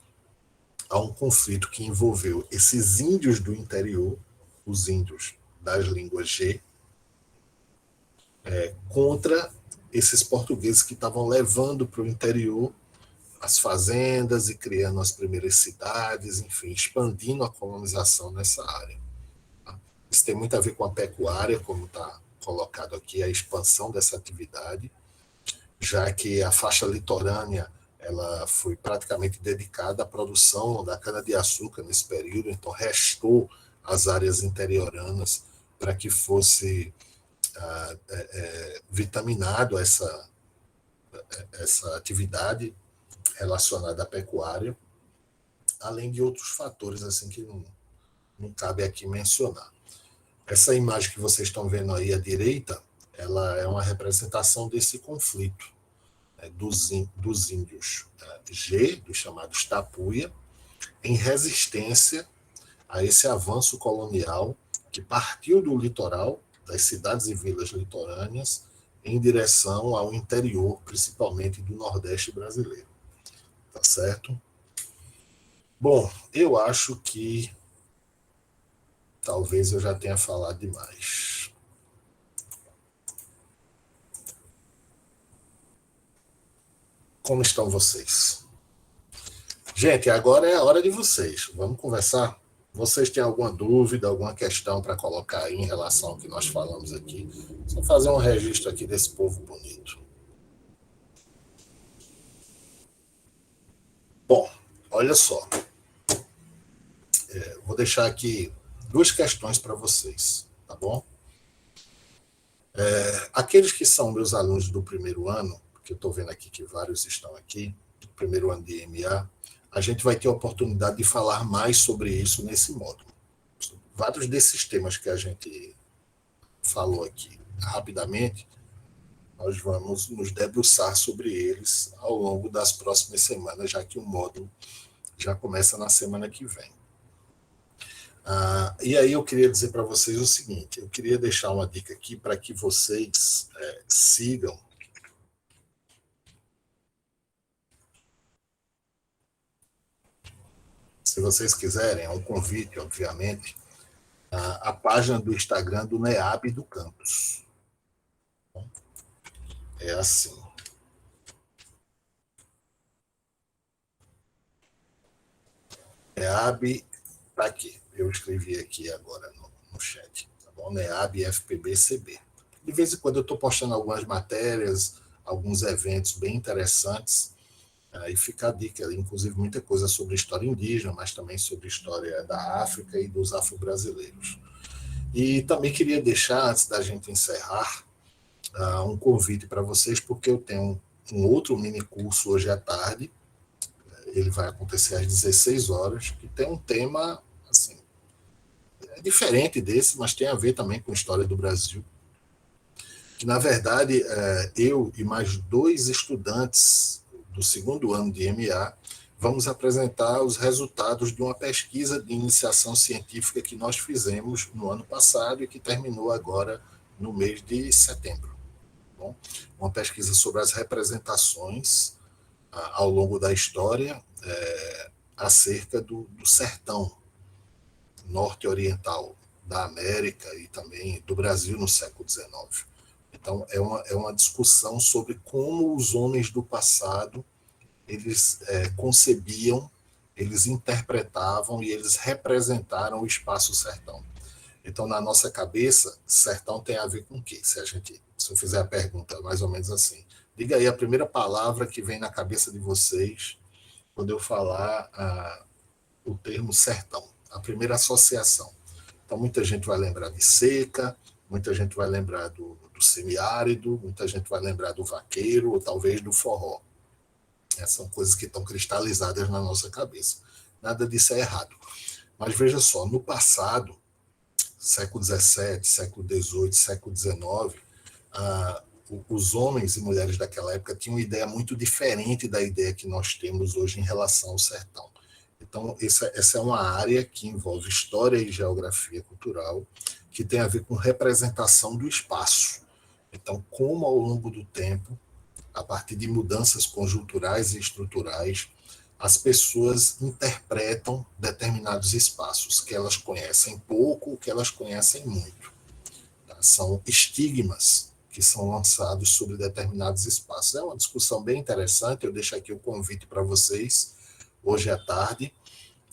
a um conflito que envolveu esses índios do interior, os índios das línguas G, contra esses portugueses que estavam levando para o interior as fazendas e criando as primeiras cidades, enfim, expandindo a colonização nessa área. Isso tem muito a ver com a pecuária, como está colocado aqui, a expansão dessa atividade, já que a faixa litorânea ela foi praticamente dedicada à produção da cana-de-açúcar nesse período, então restou as áreas interioranas para que fosse vitaminado essa atividade relacionada à pecuária, além de outros fatores assim que não cabe aqui mencionar. Essa imagem que vocês estão vendo aí à direita, ela é uma representação desse conflito, né, dos índios G, dos chamados Tapuia, em resistência a esse avanço colonial que partiu do litoral, das cidades e vilas litorâneas, em direção ao interior, principalmente do Nordeste brasileiro. Tá certo? Bom, eu acho que talvez eu já tenha falado demais. Como estão vocês? Gente, agora é a hora de vocês. Vamos conversar? Vocês têm alguma dúvida, alguma questão para colocar aí em relação ao que nós falamos aqui? Só fazer um registro aqui desse povo bonito. Bom, olha só. Vou deixar aqui duas questões para vocês, tá bom? Aqueles que são meus alunos do primeiro ano, porque eu estou vendo aqui que vários estão aqui, do primeiro ano de MA, a gente vai ter a oportunidade de falar mais sobre isso nesse módulo. Vários desses temas que a gente falou aqui rapidamente, nós vamos nos debruçar sobre eles ao longo das próximas semanas, já que o módulo já começa na semana que vem. E aí eu queria dizer para vocês o seguinte, eu queria deixar uma dica aqui para que vocês sigam se vocês quiserem, é um convite, obviamente, a página do Instagram do NEAB do campus. É assim. NEAB, tá aqui. Eu escrevi aqui agora no chat. Tá bom? NEAB FPB-CB. De vez em quando eu estou postando algumas matérias, alguns eventos bem interessantes. Aí fica a dica, inclusive muita coisa sobre história indígena, mas também sobre história da África e dos afro-brasileiros. E também queria deixar, antes da gente encerrar, um convite para vocês, porque eu tenho um outro mini curso hoje à tarde, ele vai acontecer às 16 horas, que tem um tema assim, diferente desse, mas tem a ver também com a história do Brasil. Que, na verdade, eu e mais 2 estudantes do segundo ano de MA vamos apresentar os resultados de uma pesquisa de iniciação científica que nós fizemos no ano passado e que terminou agora no mês de setembro. Bom, uma pesquisa sobre as representações ao longo da história acerca do sertão norte-oriental da América e também do Brasil no século XIX. Então, é uma discussão sobre como os homens do passado eles concebiam, eles interpretavam e eles representaram o espaço sertão. Então, na nossa cabeça, sertão tem a ver com o quê? Se eu fizer a pergunta mais ou menos assim, diga aí a primeira palavra que vem na cabeça de vocês quando eu falar o termo sertão, a primeira associação. Então, muita gente vai lembrar de seca, muita gente vai lembrar do semiárido, muita gente vai lembrar do vaqueiro, ou talvez do forró. São coisas que estão cristalizadas na nossa cabeça. Nada disso é errado. Mas veja só, no passado, século XVII, século XVIII, século XIX, os homens e mulheres daquela época tinham uma ideia muito diferente da ideia que nós temos hoje em relação ao sertão. Então, essa é uma área que envolve história e geografia cultural, que tem a ver com representação do espaço. Então, como ao longo do tempo, a partir de mudanças conjunturais e estruturais, as pessoas interpretam determinados espaços que elas conhecem pouco, que elas conhecem muito. Tá? São estigmas que são lançados sobre determinados espaços. É uma discussão bem interessante, eu deixo aqui o convite para vocês, hoje à tarde,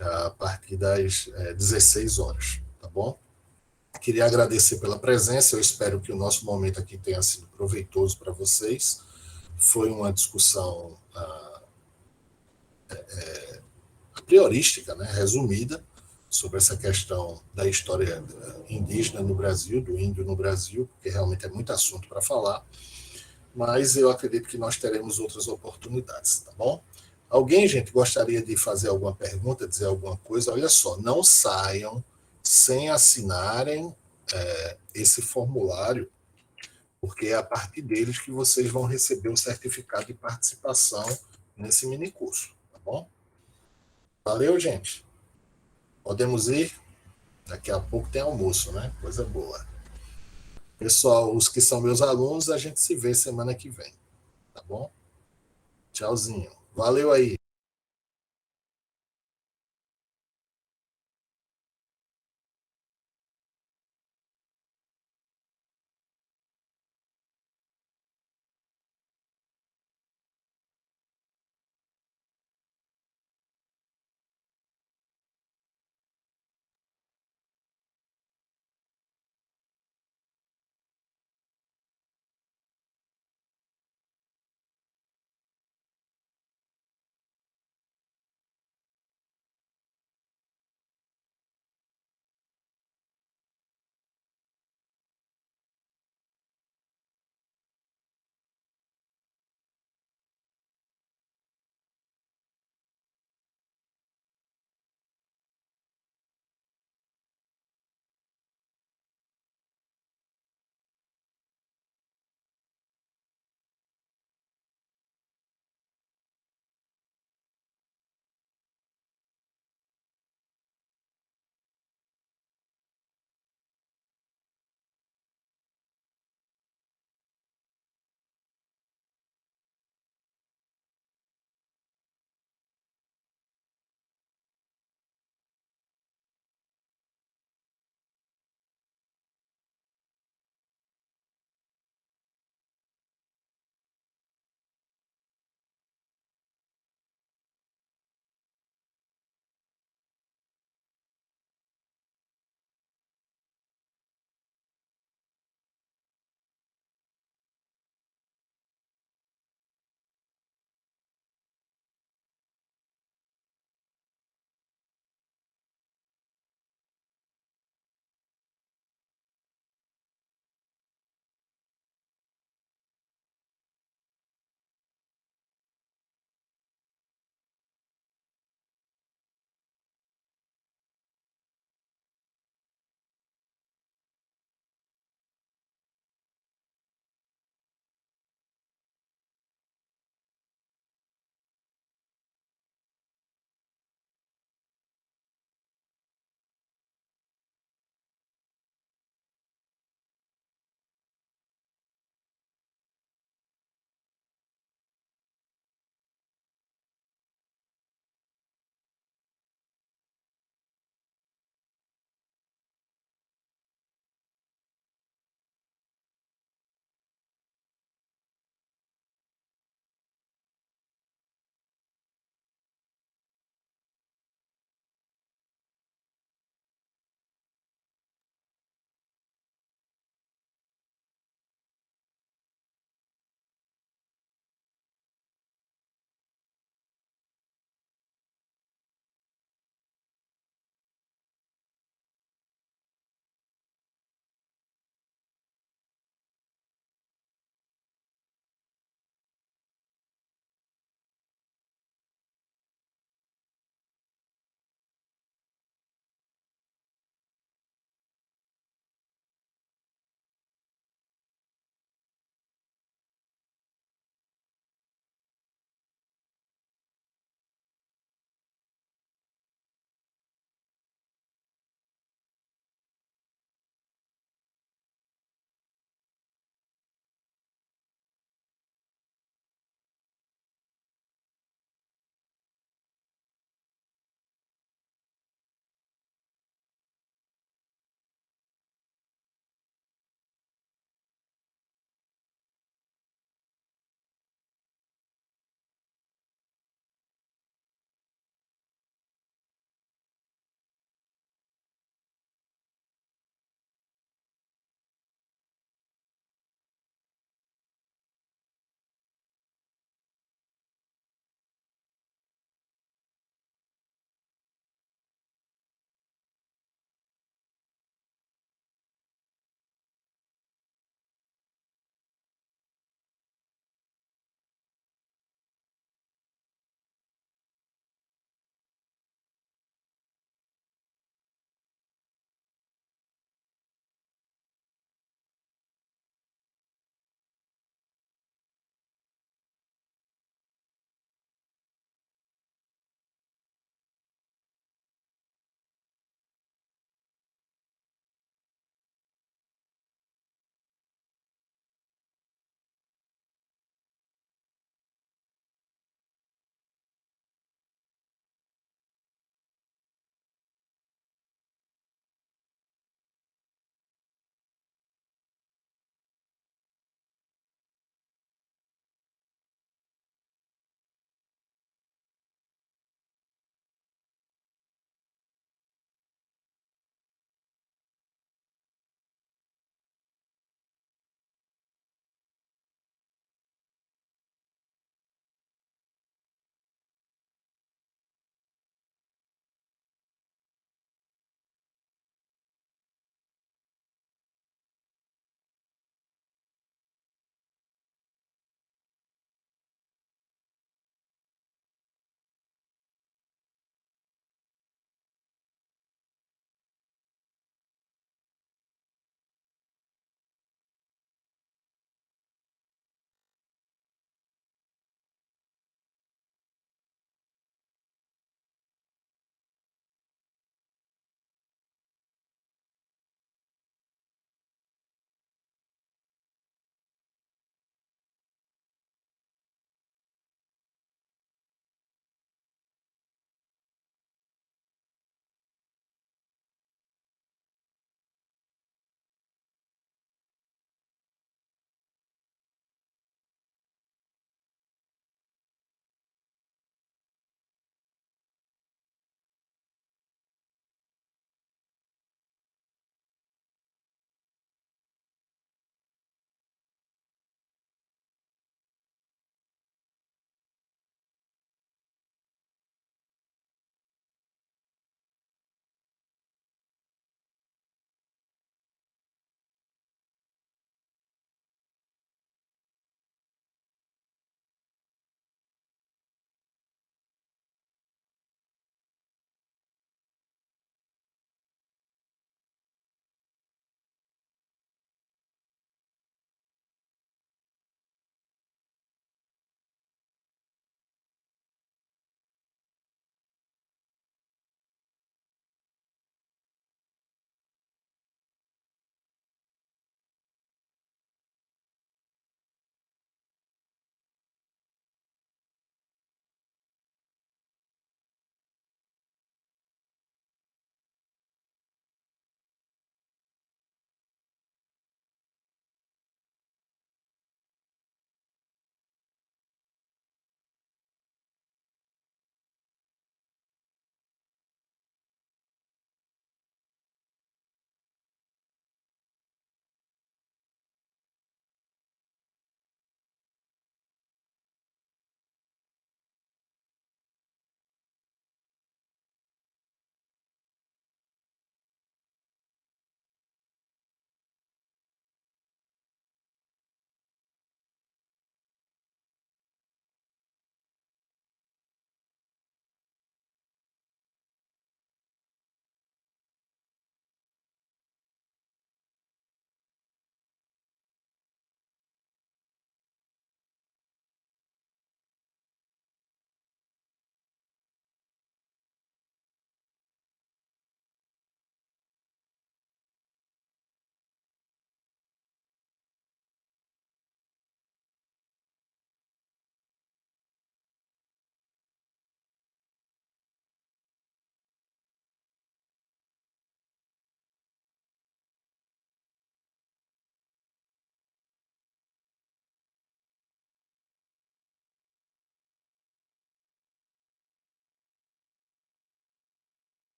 a partir das 16 horas, tá bom? Queria agradecer pela presença, eu espero que o nosso momento aqui tenha sido proveitoso para vocês. Foi uma discussão a priorística, né, resumida, sobre essa questão da história indígena no Brasil, do índio no Brasil, porque realmente é muito assunto para falar, mas eu acredito que nós teremos outras oportunidades, tá bom? Alguém, gente, gostaria de fazer alguma pergunta, dizer alguma coisa? Olha só, não saiam sem assinarem esse formulário, porque é a partir deles que vocês vão receber o certificado de participação nesse minicurso, tá bom? Valeu, gente. Podemos ir? Daqui a pouco tem almoço, né? Coisa boa. Pessoal, os que são meus alunos, a gente se vê semana que vem, tá bom? Tchauzinho. Valeu aí.